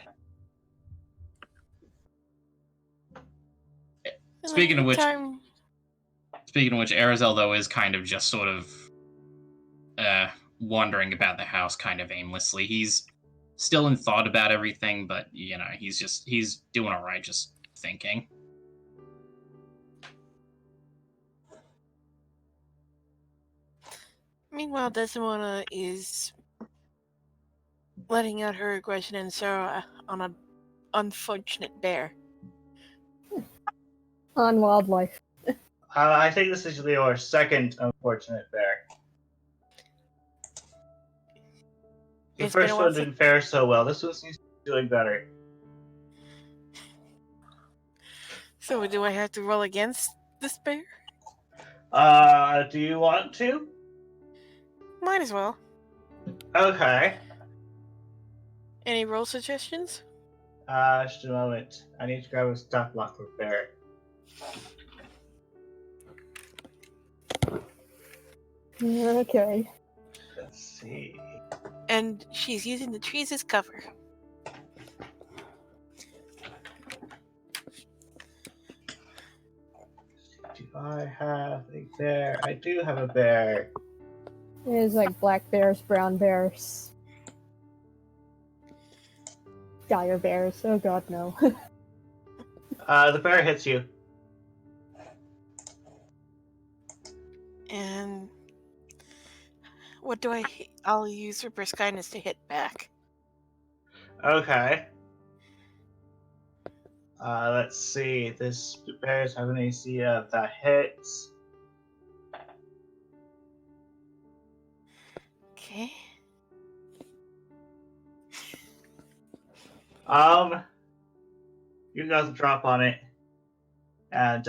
F: Speaking of which, Arizal though is kind of just sort of wandering about the house kind of aimlessly. He's still in thought about everything, but you know, he's doing all right, just thinking.
I: Meanwhile, Desdemona is letting out her aggression and sorrow on an unfortunate bear.
E: On wildlife.
J: I think this is your second unfortunate bear. The
I: It's been
J: first
I: a
J: one
I: while
J: didn't fare so well. This one seems to be doing better.
I: So do I have to roll against this bear?
J: Do you want to?
I: Might as well.
J: Okay.
I: Any roll suggestions?
J: Just a moment. I need to grab a stat block for bear.
E: Okay.
J: Let's see.
I: And she's using the trees as cover.
J: Do I have a bear? I do have a bear.
E: There's like black bears, brown bears, dire bears. Oh god, no.
J: The bear hits you.
I: And what do I'll use for brisk kindness to hit back.
J: Okay. Let's see. This bears have an AC that hits.
I: Okay.
J: You got the drop on it, and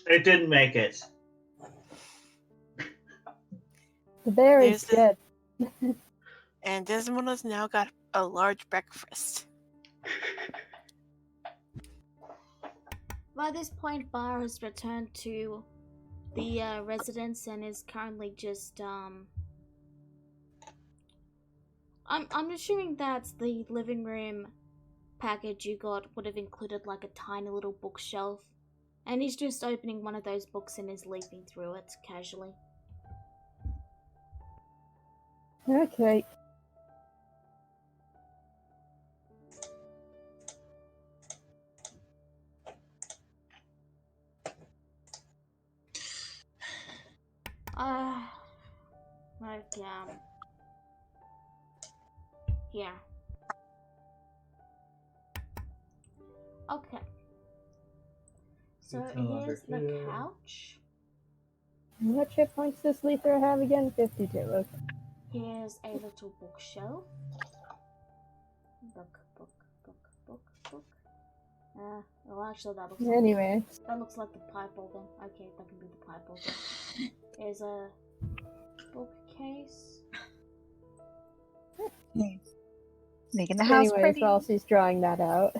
J: it didn't make it.
E: The bear is
I: There's
E: dead.
I: And Desdemona's now got a large breakfast.
C: By this point, Bar has returned to the residence and is currently just I'm assuming that the living room package you got would have included like a tiny little bookshelf, and he's just opening one of those books and is leafing through it casually.
E: Okay.
C: Here. Okay. So
J: It's no longer
C: here's the
J: here.
C: couch.
E: What hit points does Lether have again? 52. Okay.
C: Here's a little bookshelf. Book. Well, actually, that looks
E: Anyway.
C: like the pipe organ. Okay, that can be the pipe organ. There's a bookcase.
D: Making the house
E: Anyways,
D: pretty.
E: while she's drawing that out.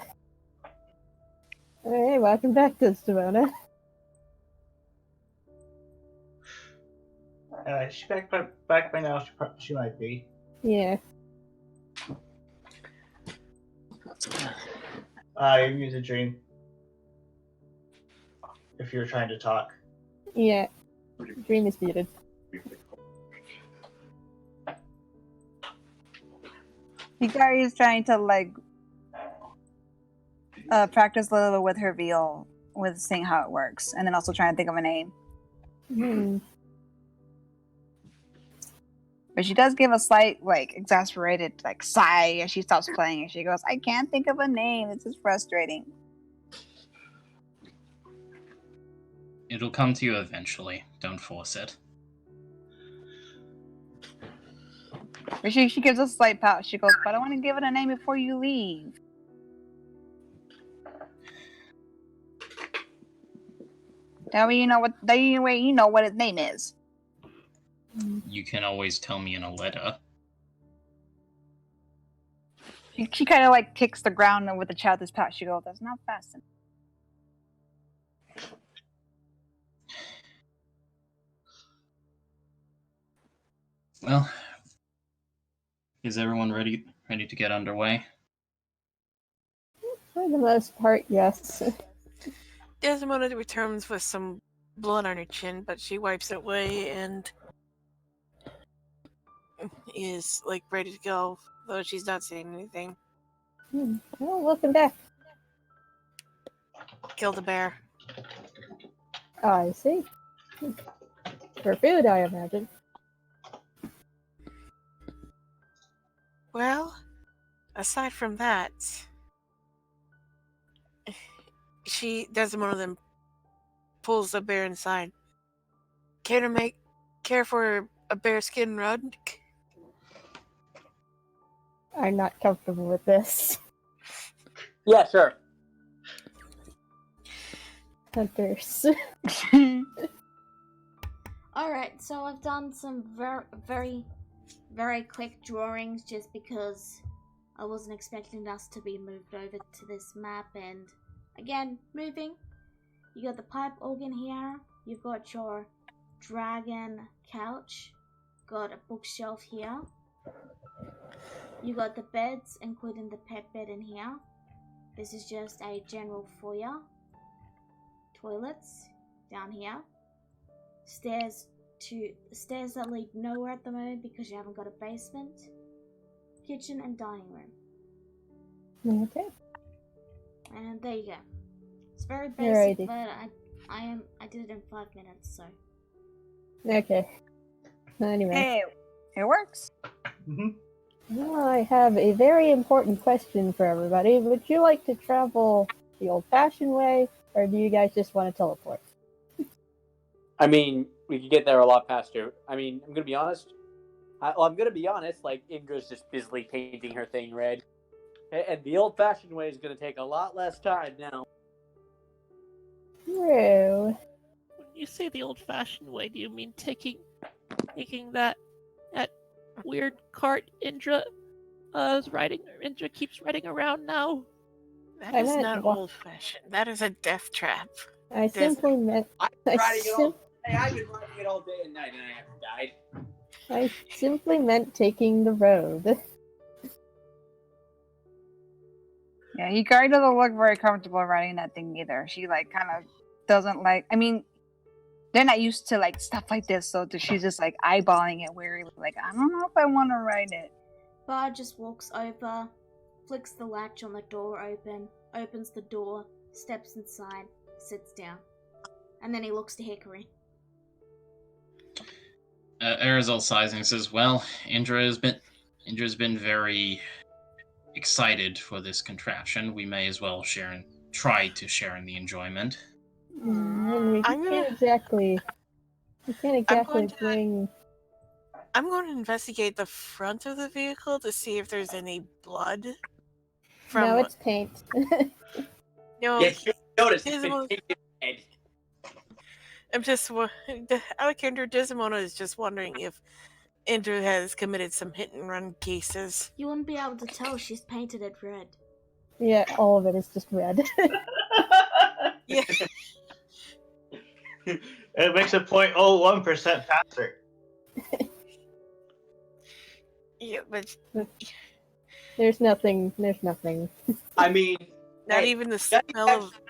E: Hey, welcome back, Desdemona.
J: She's back by now. She might be.
E: Yeah.
J: You use a dream. If you're trying to talk.
E: Yeah. Dream is muted.
D: Hikari is trying to like practice a little with her veal, with seeing how it works, and then also trying to think of a name. But she does give a slight, like, exasperated, like, sigh as she stops playing, and she goes, "I can't think of a name. This is frustrating."
F: It'll come to you eventually. Don't force it.
D: But she gives a slight pout. She goes, "But I want to give it a name before you leave." That way you know what its name is.
F: You can always tell me in a letter.
D: She kind of like kicks the ground, and with a childish pout, she goes, "That's not fast enough."
F: Well, is everyone ready to get underway?
E: For the most part, yes.
I: Desdemona returns with some blood on her chin, but she wipes it away and is like ready to go, though she's not saying anything.
E: Well, welcome back.
I: Kill the bear.
E: I see. For food, I imagine.
I: Well, aside from that, Desdemona then pulls the bear inside. Care for a bearskin rug?
E: I'm not comfortable with this.
G: Yeah, sure.
E: Hunters.
C: Alright, so I've done some very, very quick drawings just because I wasn't expecting us to be moved over to this map, and again, moving. You got the pipe organ here, you've got your dragon couch, got a bookshelf here, you got the beds, including the pet bed in here. This is just a general foyer. Toilets down here. Stairs that lead nowhere at the moment because you haven't got a basement. Kitchen and dining room.
E: Okay.
C: And there you go. It's very basic,
E: Alrighty.
C: but I did it in 5 minutes, so.
E: Okay. Anyway.
D: Hey, it works.
E: Well, I have a very important question for everybody. Would you like to travel the old-fashioned way, or do you guys just want to teleport?
G: I mean, we could get there a lot faster. I mean, I'm gonna be honest. I'm gonna be honest. Like, Ingra's just busily painting her thing red, and the old-fashioned way is gonna take a lot less time now.
E: True.
K: When you say the old-fashioned way, do you mean taking that weird cart Indra Indra keeps riding around now?
I: That
E: I
I: is
E: meant
I: not
E: wa-
I: old-fashioned. That is a death trap.
E: I simply meant
G: I've been riding it all day and night, and I haven't died.
E: I simply meant taking the road.
D: Yeah, Hikari doesn't look very comfortable riding that thing either. She like kind of doesn't like. I mean, they're not used to like stuff like this, so she's just like eyeballing it wearily. Like, I don't know if I want to ride it.
C: Bard just walks over, flicks the latch on the door open, opens the door, steps inside, sits down. And then he looks to Hickory.
F: Arizal sighs and says, "Well, Indra has been Indra's been very excited for this contraption. We may as well try to share in the enjoyment.
E: And we
I: I'm
E: can't
I: gonna-
E: exactly. We can't exactly
I: going to-
E: bring.
I: I'm going to investigate the front of the vehicle to see if there's any blood.
E: No, it's paint.
I: No,
G: Yes, you noticed it's been
I: Dismal-
G: painted red.
I: I'm just Alexander Desdemona is just wondering if Indra has committed some hit and run cases.
C: You wouldn't be able to tell she's painted it red.
E: Yeah, all of it is just red.
I: Yeah.
J: It makes it 0.01% faster.
I: Yeah, but
E: There's nothing. There's nothing.
G: I mean,
I: not
G: hey,
I: even the
G: studies
I: smell
G: have-
I: of.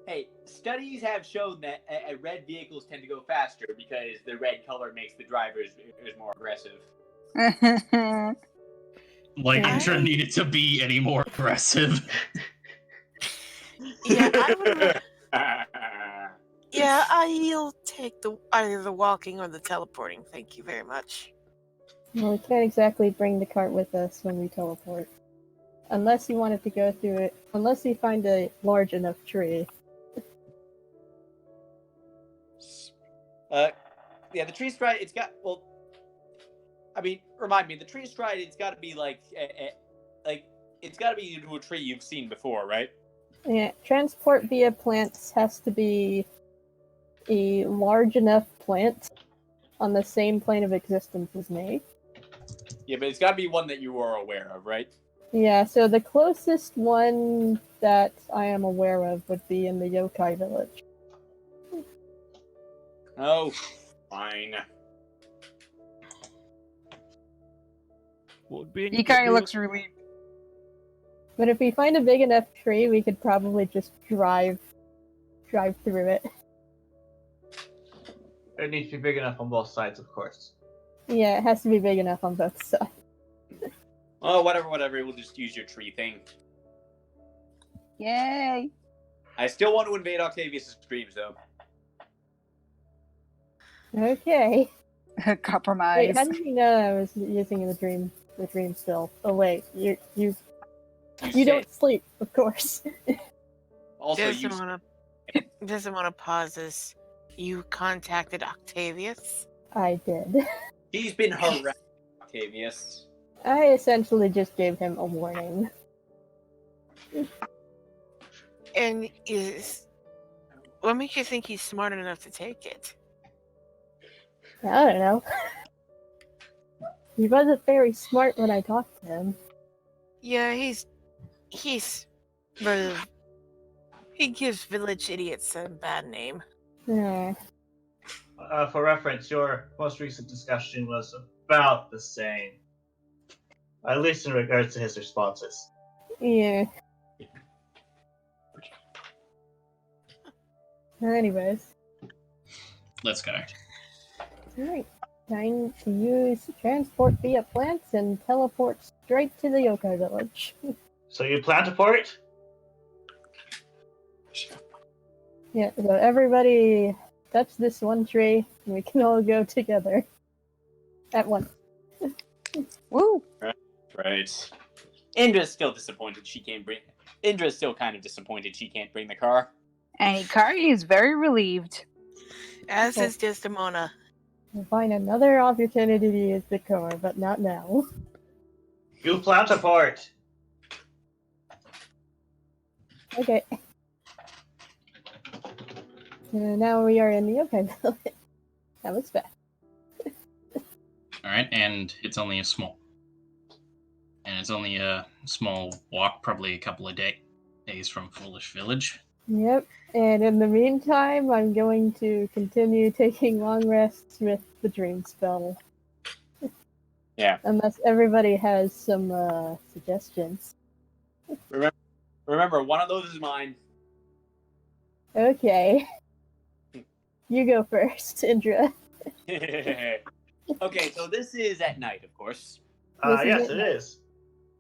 G: Hey, studies have shown that red vehicles tend to go faster because the red color makes the drivers more aggressive.
F: Like,
E: I-
F: Indra needed to be any more aggressive.
I: Yeah, I would. Yeah, I'll take either the walking or the teleporting. Thank you very much.
E: Well, we can't exactly bring the cart with us when we teleport. Unless you wanted to go through it. Unless you find a large enough tree.
G: Yeah, the tree stride. It's got I mean, remind me. The tree stride. It's got to be like it's got to be into a tree you've seen before, right?
E: Yeah, transport via plants has to be a large enough plant on the same plane of existence as me.
G: Yeah, but it's got to be one that you are aware of, right?
E: Yeah, so the closest one that I am aware of would be in the yokai village.
G: Oh, fine.
H: Would be
D: Ikari looks relieved.
E: But if we find a big enough tree, we could probably just drive through it.
J: It needs to be big enough on both sides, of course.
E: Yeah, it has to be big enough on both sides.
G: Oh, whatever. We'll just use your tree thing.
D: Yay!
G: I still want to invade Octavius' dreams, though.
E: Okay.
D: Compromise.
E: Wait, how did you know I was using the dream still? Oh wait, you don't sleep, of course.
G: Also, you
I: Doesn't want to pause this. You contacted Octavius?
E: I did.
G: he's been harassed, Octavius.
E: I essentially just gave him a warning.
I: And what makes you think he's smart enough to take it?
E: I don't know. He wasn't very smart when I talked to him.
I: Yeah, he's he gives village idiots a bad name.
E: Yeah.
J: For reference, your most recent discussion was about the same. At least in regards to his responses.
E: Yeah. Anyways.
F: Let's go.
E: Alright. Time to use transport via plants and teleport straight to the yokai village.
J: So you plan to port?
E: Yeah, so everybody touch this one tree and we can all go together. At once.
D: Woo!
G: Right. Indra's still disappointed she can't bring. Indra's still kind of disappointed she can't bring the car.
D: And Ikari is very relieved.
I: As
E: Okay.
I: is Desdemona.
E: We'll find another opportunity to use the car, but not now.
J: You plan to port.
E: Okay. And now we are in the yokai village. That was fast.
F: All right, and it's only a small walk, probably a couple of days from Foolish Village.
E: Yep. And in the meantime, I'm going to continue taking long rests with the dream spell.
G: Yeah.
E: Unless everybody has some suggestions.
G: Remember, one of those is mine.
E: Okay. You go first, Indra.
G: Okay, so this is at night, of course.
E: This is
J: Yes,
E: it.
J: it is.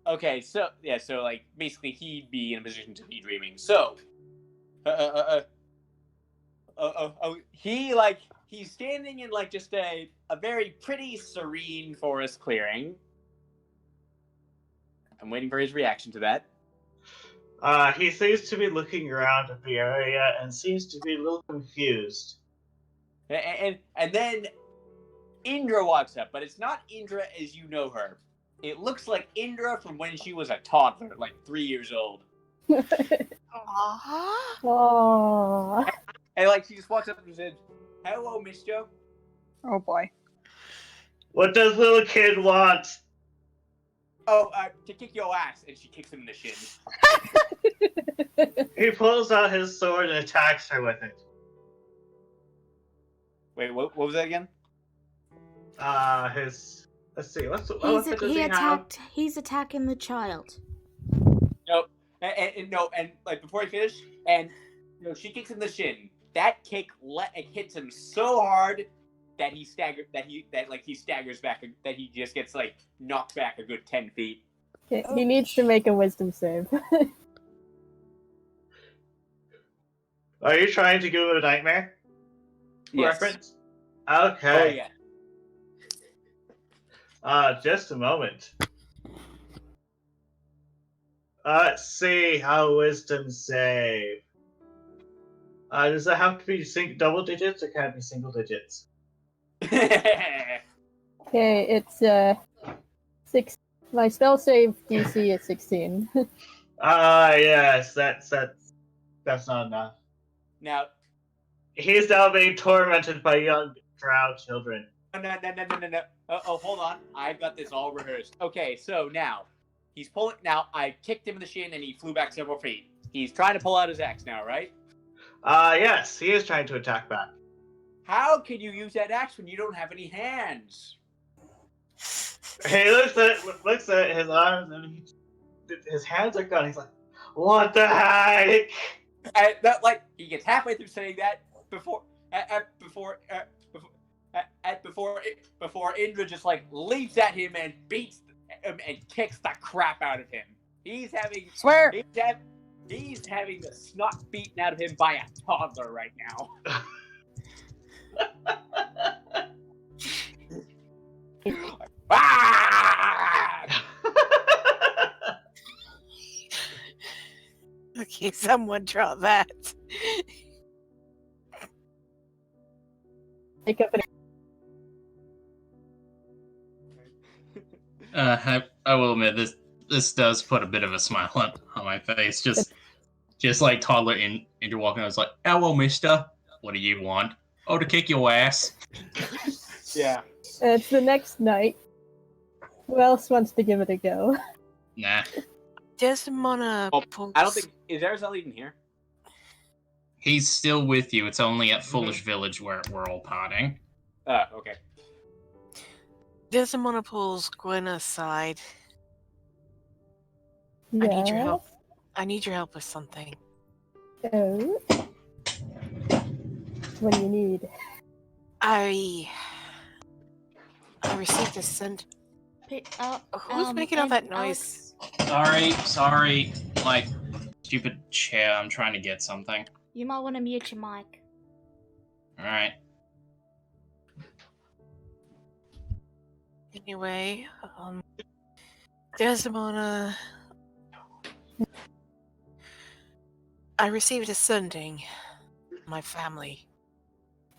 G: Okay, so like basically he'd be in a position to be dreaming. So, he's standing in like just a very pretty serene forest clearing, I'm waiting for his reaction to that.
J: He seems to be looking around at the area and seems to be a little confused.
G: And then Indra walks up, but it's not Indra as you know her. It looks like Indra from when she was a toddler, like 3 years old.
I: Aww.
E: Aww.
G: And like she just walks up and says, "Hello, Miss Joe."
D: Oh boy.
J: What does little kid want?
G: Oh, to kick your ass, and she kicks him in the shin.
J: He pulls out his sword and attacks her with it.
G: Wait, what was that again?
J: Let's see, what weapon does he have?
C: He's attacking the child.
G: No, and like before he finished, and she kicks him in the shin. That kick hits him so hard that he staggers back. That he just gets like knocked back a good 10 feet.
E: Okay, he needs to make a wisdom save.
J: Are you trying to give him a nightmare?
G: Yes.
J: Reference?
G: Oh
J: Okay.
G: yeah.
J: Just a moment. Let's see how wisdom save. Does it have to be double digits or can it be single digits?
E: Okay, it's 6. My spell save DC is 16.
J: Yes, that's not enough.
G: Now,
J: He's now being tormented by young drow children.
G: no. Hold on. I've got this all rehearsed. Okay, so now he's pulling. Now I kicked him in the shin and he flew back several feet. He's trying to pull out his axe now, right?
J: Yes, he is trying to attack back.
G: How can you use that axe when you don't have any hands?
J: He looks at his arms, and his hands are gone. He's like, "What the heck?"
G: And that, like, he gets halfway through saying that before Indra just like leaps at him and beats him and kicks the crap out of him. He's having the snot beaten out of him by a toddler right now. Ah!
I: Okay, someone draw that.
E: Pick up an
F: I will admit this does put a bit of a smile on my face. Just like toddler Indra walking, I was like, "Hello, Mister. What do you want? Oh, to kick your ass."
G: Yeah.
E: It's the next night. Who else wants to give it a go?
F: Nah.
I: Desmona.
G: I don't think is Arizal even here.
F: He's still with you. It's only at Foolish Village where we're all potting.
G: Okay.
I: Desmona pulls Gwen aside.
E: Yeah.
I: I need your help. I need your help with something.
E: Oh. What do you need?
I: I received a send. Who's making all that noise?
F: Sorry. Like, stupid chair. I'm trying to get something.
C: You might want to mute your mic.
F: Alright.
I: Anyway, Desmona. I received a sending. My family.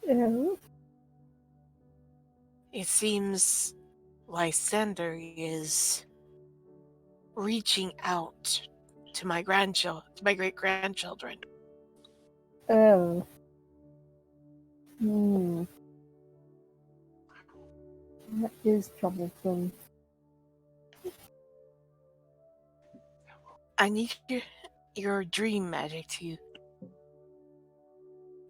E: Oh.
I: It seems Lysander is reaching out to my great grandchildren.
E: Oh. That is troublesome.
I: I need your dream magic to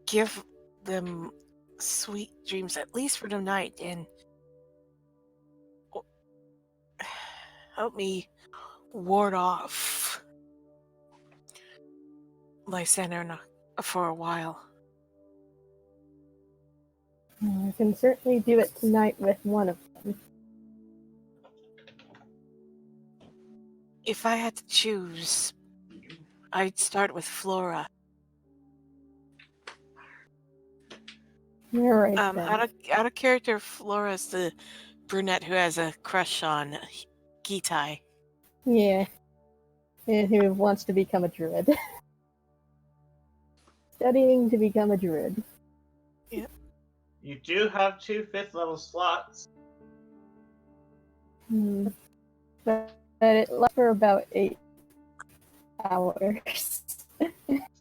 I: give them sweet dreams, at least for the night, and help me ward off Lysander for a while.
E: I can certainly do it tonight with one of them.
I: If I had to choose, I'd start with Flora.
E: Alright then.
I: Out of character, Flora's the brunette who has a crush on Gitai.
E: Yeah. And who wants to become a druid. Studying to become a druid.
J: You do have 2 5th level slots.
E: But it lasts for about 8 hours.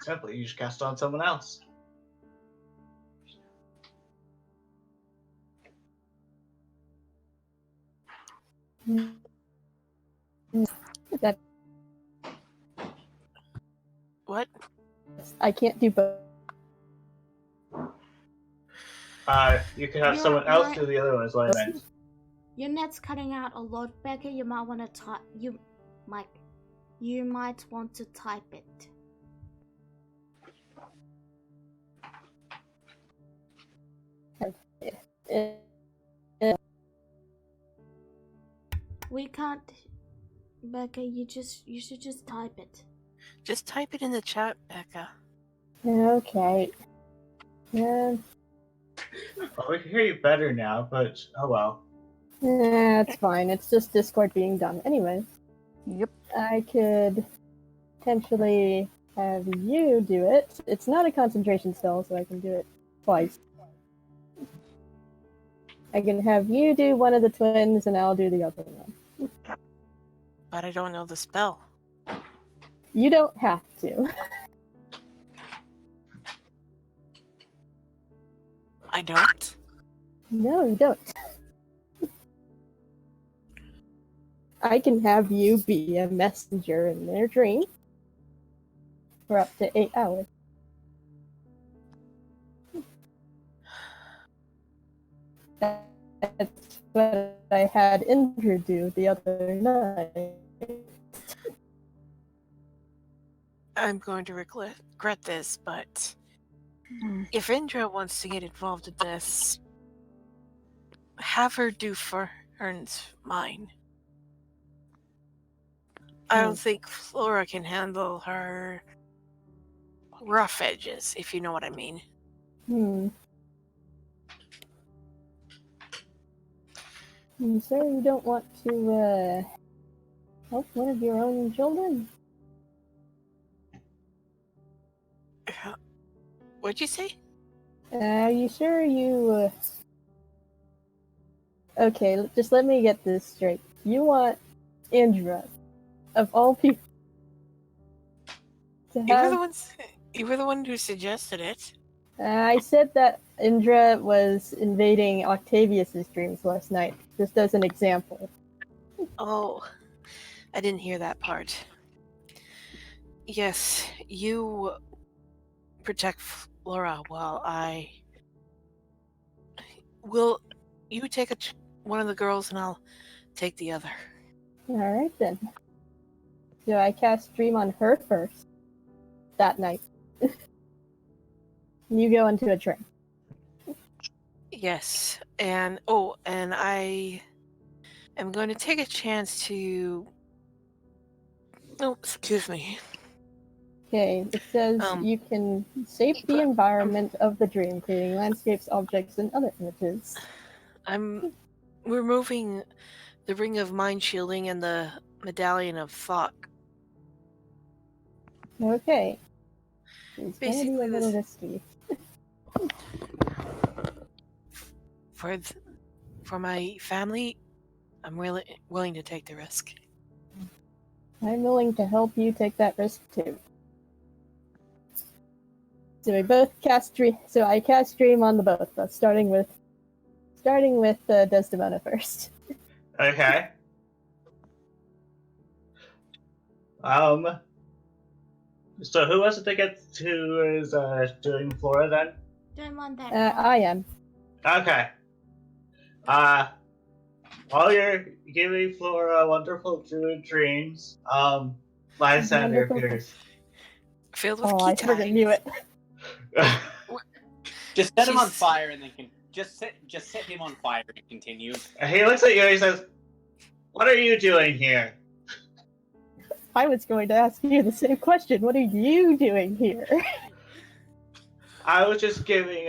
J: Simply, you just cast on someone else.
E: That
I: What?
E: I can't do both.
J: You can have
C: You're-
J: someone else
C: you're-
J: do the other one, is what I meant.
C: Your net's cutting out a lot, Becca. You might want to type. You might want to type it. We can't, Becca. You should just type it.
I: Just type it in the chat, Becca.
E: Okay.
J: Well, we can hear you better now, but oh well.
E: It's fine. It's just Discord being done. Anyway,
D: Yep.
E: I could potentially have you do it. It's not a concentration spell, so I can do it twice. I can have you do one of the twins, and I'll do the other one.
I: But I don't know the spell.
E: You don't have to.
I: I don't?
E: No, you don't. I can have you be a messenger in their dream for up to 8 hours. That's what I had Indra do the other night.
I: I'm going to regret this, but if Indra wants to get involved in this, have her do Fern's mine. I don't think Flora can handle her rough edges, if you know what I mean.
E: So you don't want to help one of your own children?
I: What'd you say?
E: Are you sure you... Okay, just let me get this straight. You want Indra, of all people, to have...
I: You were the one who suggested it.
E: I said that Indra was invading Octavius's dreams last night, just as an example.
I: Oh, I didn't hear that part. Yes, you protect Flora while I will. You take one of the girls and I'll take the other.
E: Alright then. So I cast Dream on her first, that night. You go into a trance.
I: Yes, and I am going to take a chance to. Oh, excuse me.
E: Okay, it says you can shape the environment of the dream, creating landscapes, objects, and other images.
I: I'm removing the Ring of Mind Shielding and the Medallion of Thought.
E: Okay. It's gonna be a
I: Basically,
E: little risky.
I: For my family, I'm really willing to take the risk.
E: I'm willing to help you take that risk too. So we both cast Dream. So I cast Dream on the both of us, starting with Desdemona first.
J: Okay. So who was it that gets who is doing Flora then?
C: Don't mind that.
E: I am.
J: Okay. While you're giving Flora wonderful druid dreams, Lysander
E: Wonderful.
J: appears.
I: Filled with
E: I freaking knew it.
G: Just set him on fire and then just set him on fire and continue.
J: He looks at you and he says, "What are you doing here?"
E: I was going to ask you the same question. What are you doing here?
J: I was just giving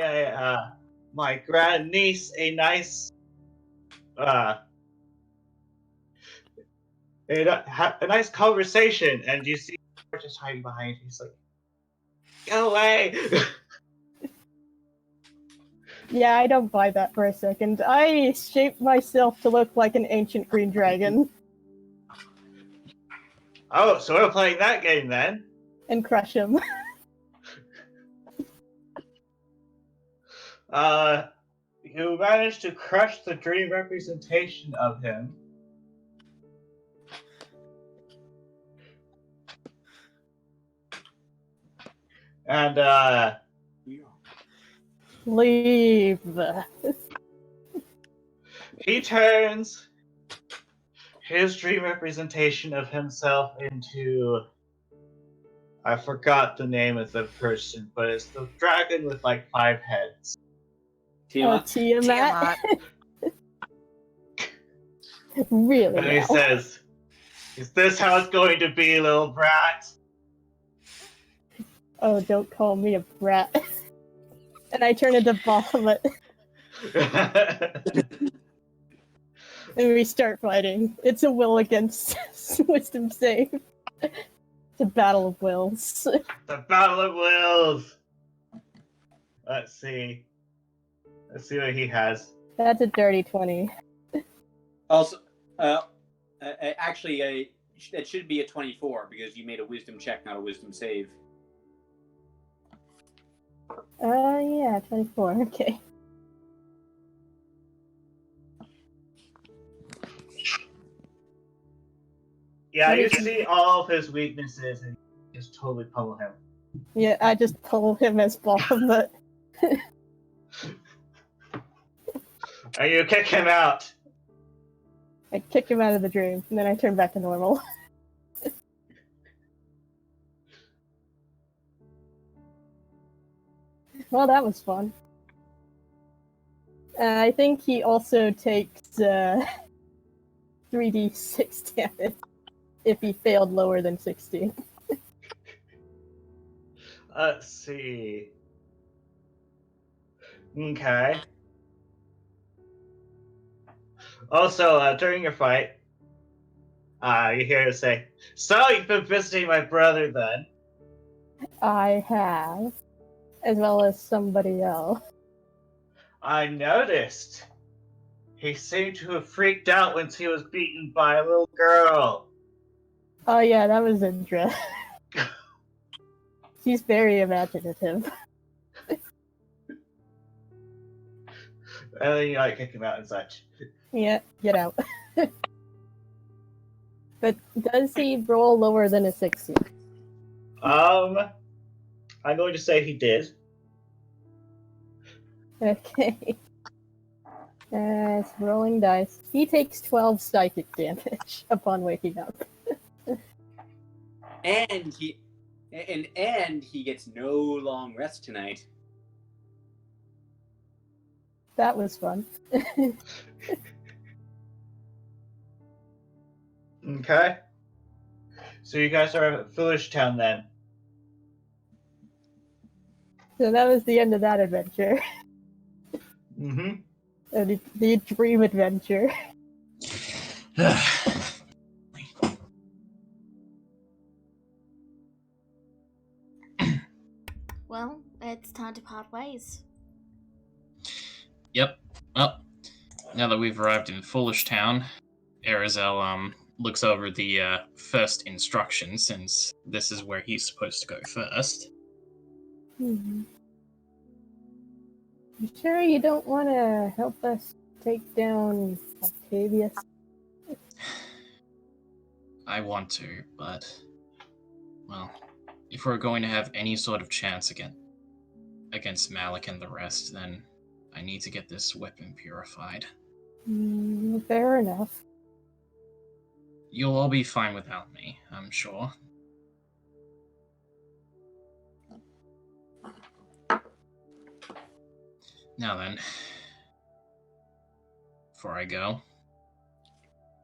J: my grandniece a nice a nice conversation, and you see her just hiding behind. He's like, "Go away!"
E: Yeah, I don't buy that for a second. I shaped myself to look like an ancient green dragon
J: Oh, so we're playing that game then.
E: and crush him.
J: You managed to crush the dream representation of him. And
E: Leave.
J: he turns his dream representation of himself into, I forgot the name of the person, but it's the dragon with like 5 heads.
E: Tiamat.
I: Tiamat.
E: Really?
J: And he
E: now?
J: says, "Is this how it's going to be, little brat?"
E: Oh, don't call me a brat. And I turn into Bahamut, and we start fighting. It's a will against wisdom save. It's a battle of wills.
J: The Battle of Wills! Let's see. Let's see what he has.
E: That's a dirty 20.
G: Also, actually, that should be a 24 because you made a wisdom check, not a wisdom save.
E: Yeah, 24, okay.
J: Yeah, you see all of his weaknesses and you just totally pummel him.
E: Yeah, I just pull him as Bahamut.
J: And you kick him out.
E: I kick him out of the dream, and then I turn back to normal. Well, that was fun. I think he also takes 3d6 damage if he failed lower than 16.
J: Let's see. Okay. Also, during your fight, you hear her say, "So you've been visiting my brother then?"
E: I have, as well as somebody else.
J: I noticed. He seemed to have freaked out once he was beaten by a little girl.
E: Oh yeah, that was Indra. She's very imaginative.
J: And then you like kick him out and such.
E: Yeah, get out. But does he roll lower than a 16?
J: I'm going to say he did.
E: Okay. It's rolling dice. He takes 12 psychic damage upon waking up.
G: And he gets no long rest tonight.
E: That was fun.
J: Okay. So you guys are at Foolish Town then.
E: So that was the end of that adventure.
J: Mm-hmm.
E: The dream adventure.
C: Well, it's time to part ways.
F: Yep. Well, now that we've arrived in Foolish Town, Arizel looks over the first instructions, since this is where he's supposed to go first.
E: You sure you don't want to help us take down Octavius?
F: I want to, but, well, if we're going to have any sort of chance against Malik and the rest, then I need to get this weapon purified.
E: Fair enough.
F: You'll all be fine without me, I'm sure. Now then, before I go,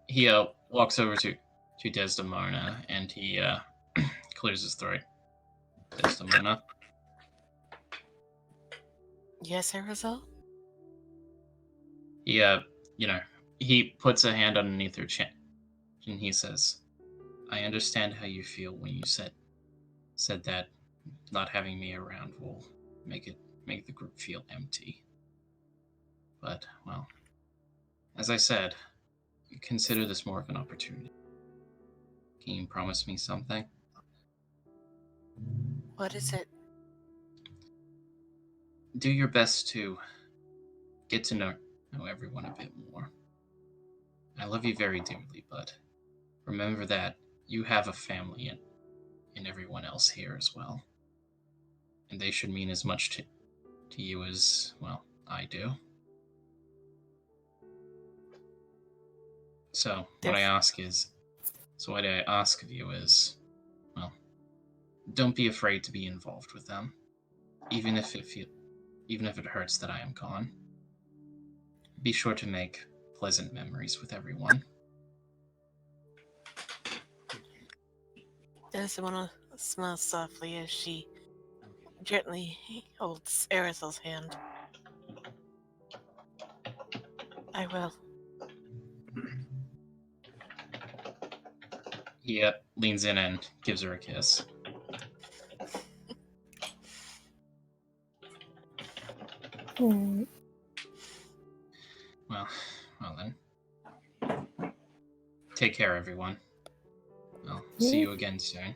F: he walks over to Desdemona and he clears his throat. Desdemona.
I: Yes, Arizel?
F: He he puts a hand underneath her chin. And he says, I understand how you feel when you said that not having me around will make the group feel empty. But, well, as I said, consider this more of an opportunity. Can you promise me something?
I: What is it?
F: Do your best to get to know everyone a bit more. I love you very dearly, but remember that you have a family and everyone else here as well. And they should mean as much to you as, well, I do. So what I ask of you is, well, don't be afraid to be involved with them, even if it hurts that I am gone. Be sure to make pleasant memories with everyone.
I: Desmond smiles softly as she gently holds Arisel's hand. I will.
F: He leans in and gives her a kiss. Well then. Take care, everyone. I'll see you again soon.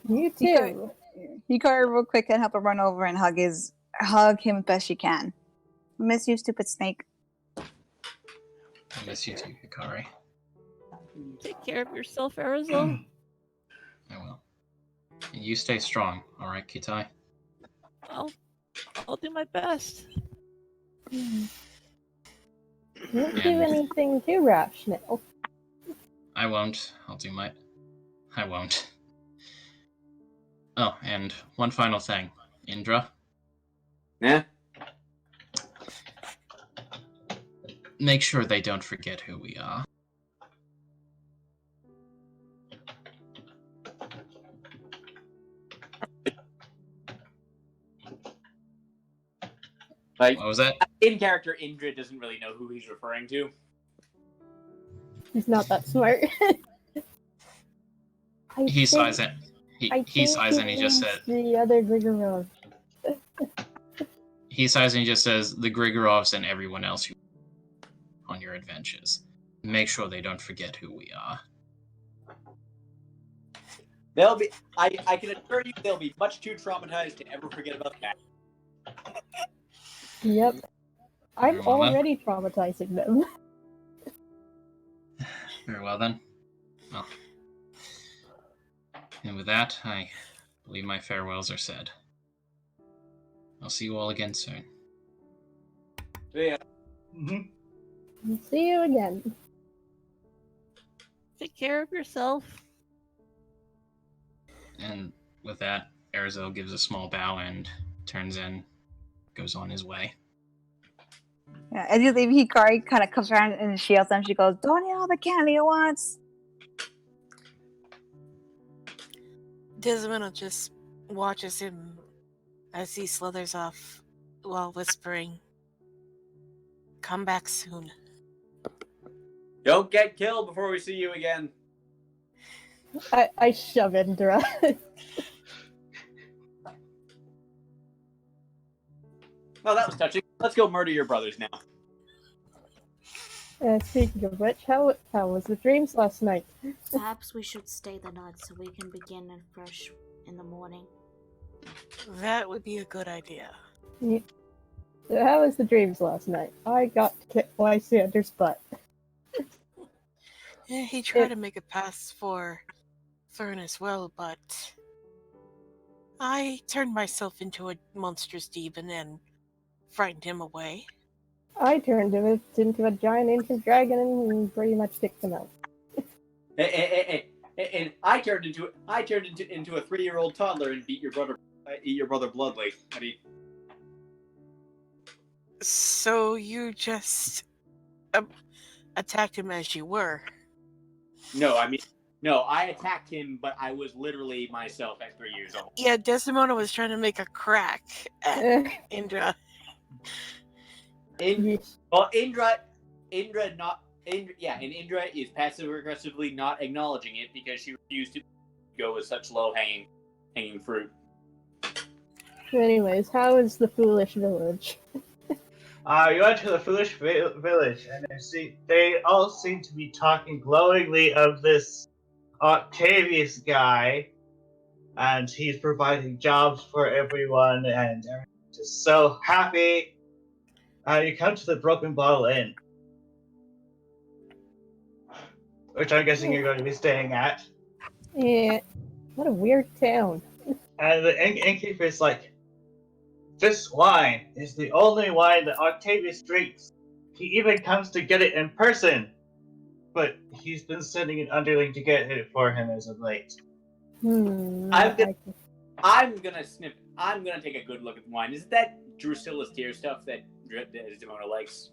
E: You too.
D: Hikari real quick and help her run over and hug him best she can. Miss you, stupid snake.
F: I miss you too, Hikari.
K: Take care of yourself, Arizona.
F: I will. And you stay strong, alright, Kitai?
K: I'll do my best.
E: Don't do anything too rash now.
F: I won't. I won't. Oh, and one final thing. Indra?
G: Yeah?
F: Make sure they don't forget who we are.
G: Like,
F: what was that?
G: In character, Indra doesn't really know who he's referring to.
E: He's not that smart.
F: He sighs it. He sighs and he just said.
E: The other Grigorovs.
F: He sighs and he just says, the Grigorovs and everyone else who on your adventures. Make sure they don't forget who we are.
G: They'll be. I can assure you, they'll be much too traumatized to ever forget about that.
E: Yep. I'm
F: Very well,
E: already traumatizing them.
F: Very well then. Well. And with that, I believe my farewells are said. I'll see you all again soon.
G: Yeah.
E: See you again.
K: Take care of yourself.
F: And with that, Arizel gives a small bow and turns in, goes on his way.
D: Yeah, as you leave, Hikari kind of comes around and she yells at him. She goes, "Don't eat all the candy at once."
I: Desmond just watches him as he slithers off while whispering, "Come back soon."
G: Don't get killed before we see you again.
E: I shove Indra.
G: Well, that was touching. Let's go murder your brothers now.
E: Speaking of which, how was the dreams last night?
C: Perhaps we should stay the night so we can begin fresh in the morning.
I: That would be a good idea.
E: Yeah. So how was the dreams last night? I got to kick Lysander's butt.
I: Yeah, he tried to make a pass for Fern as well, but I turned myself into a monstrous demon and frightened him away.
E: I turned him into a giant ancient dragon and pretty much kicked him out.
G: And I turned into a 3-year-old toddler and eat your brother bloodly. I mean,
I: so you just attacked him as you were?
G: no, I attacked him, but I was literally myself at 3 years old.
I: Yeah, Desdemona was trying to make a crack at Indra.
G: Indra and Indra is passive-aggressively not acknowledging it because she refused to go with such low-hanging fruit.
E: Anyways, how is the foolish village?
J: You went to the foolish village, and they all seem to be talking glowingly of this Octavius guy, and he's providing jobs for everyone, and everyone's just so happy. You come to the Broken Bottle Inn, which I'm guessing you're going to be staying at.
E: Yeah, what a weird town.
J: And the innkeeper is like, this wine is the only wine that Octavius drinks. He even comes to get it in person. But he's been sending an underling to get it for him as of late.
G: I'm gonna take a good look at the wine. Is it that Drusilla's tear stuff that Demona likes?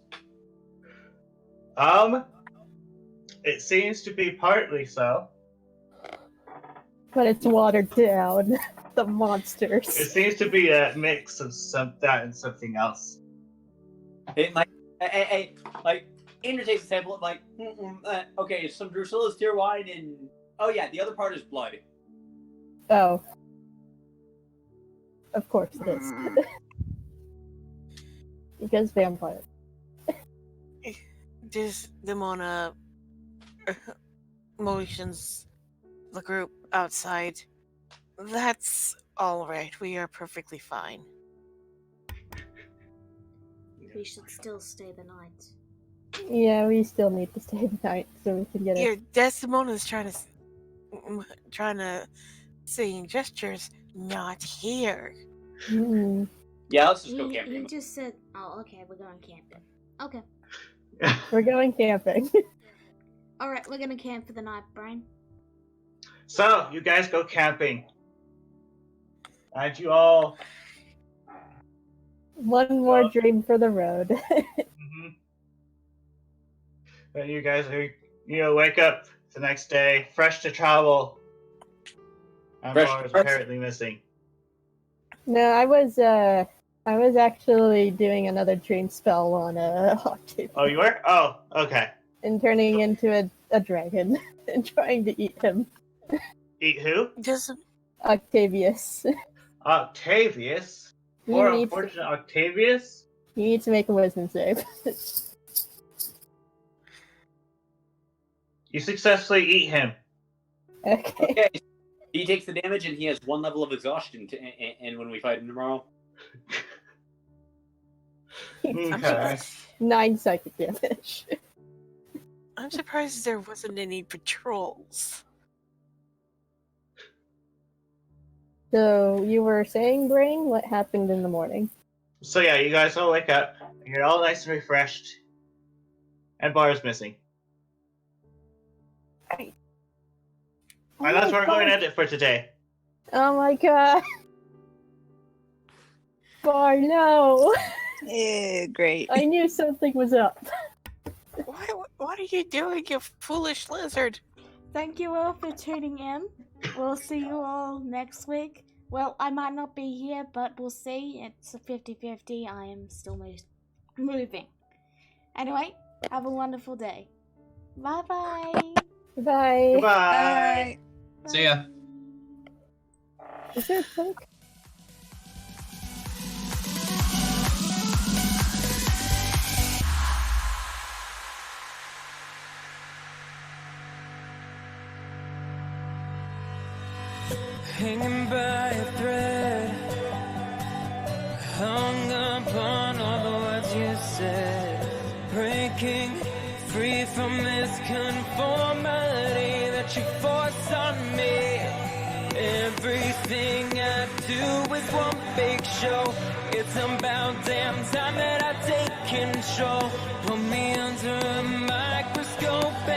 J: It seems to be partly so.
E: But it's watered down. The monsters.
J: It seems to be a mix of that and something else.
G: It like Indra takes a sample of okay, some Drusilla's tear wine and the other part is blood.
E: Oh. Of course it is. Because vampire.
I: Demona motions the group outside. That's all right. We are perfectly fine.
C: We should still stay the night.
E: Yeah, we still need to stay the night so we can get
I: Here,
E: it.
I: Desdemona's trying to saying gestures, not here.
E: Mm.
G: Yeah, let's just go camping.
C: He just said, oh, okay, we're going camping. Okay.
E: We're going camping.
C: Alright, we're gonna camp for the night, Brian.
J: So, you guys go camping. And you all...
E: One more dream for the road.
J: And you guys are, wake up the next day, fresh to travel. And Laura's apparently missing.
E: No, I was actually doing another dream spell on Octavius.
J: Oh, you were? Oh, okay.
E: And turning into a dragon and trying to eat him.
J: Eat who?
I: Just
E: Octavius.
J: Octavius? Poor unfortunate Octavius?
E: You need to make a wisdom save.
J: You successfully eat him.
E: Okay.
G: He takes the damage and he has 1 level of exhaustion and when we fight him tomorrow.
J: Okay.
E: 9 psychic damage.
I: I'm surprised there wasn't any patrols.
E: So, you were saying, Brain, what happened in the morning?
J: So yeah, you guys all wake up. You're all nice and refreshed. And Bar's missing. And that's where we're going to end it for today.
E: Oh my god. Bar, no.
D: Yeah, great.
E: I knew something was up.
I: What are you doing, you foolish lizard?
C: Thank you all for tuning in. We'll see you all next week. Well, I might not be here, but we'll see. It's a 50-50. I am still moving. Anyway, have a wonderful day. Bye-bye.
E: Bye.
J: Goodbye.
F: See ya.
E: Is there a cloak?
A: Hanging by a thread, hung up on all the words you said, breaking free from this conformity that you force on me. Everything I do is one big show. It's about damn time that I take control. Put me under a microscope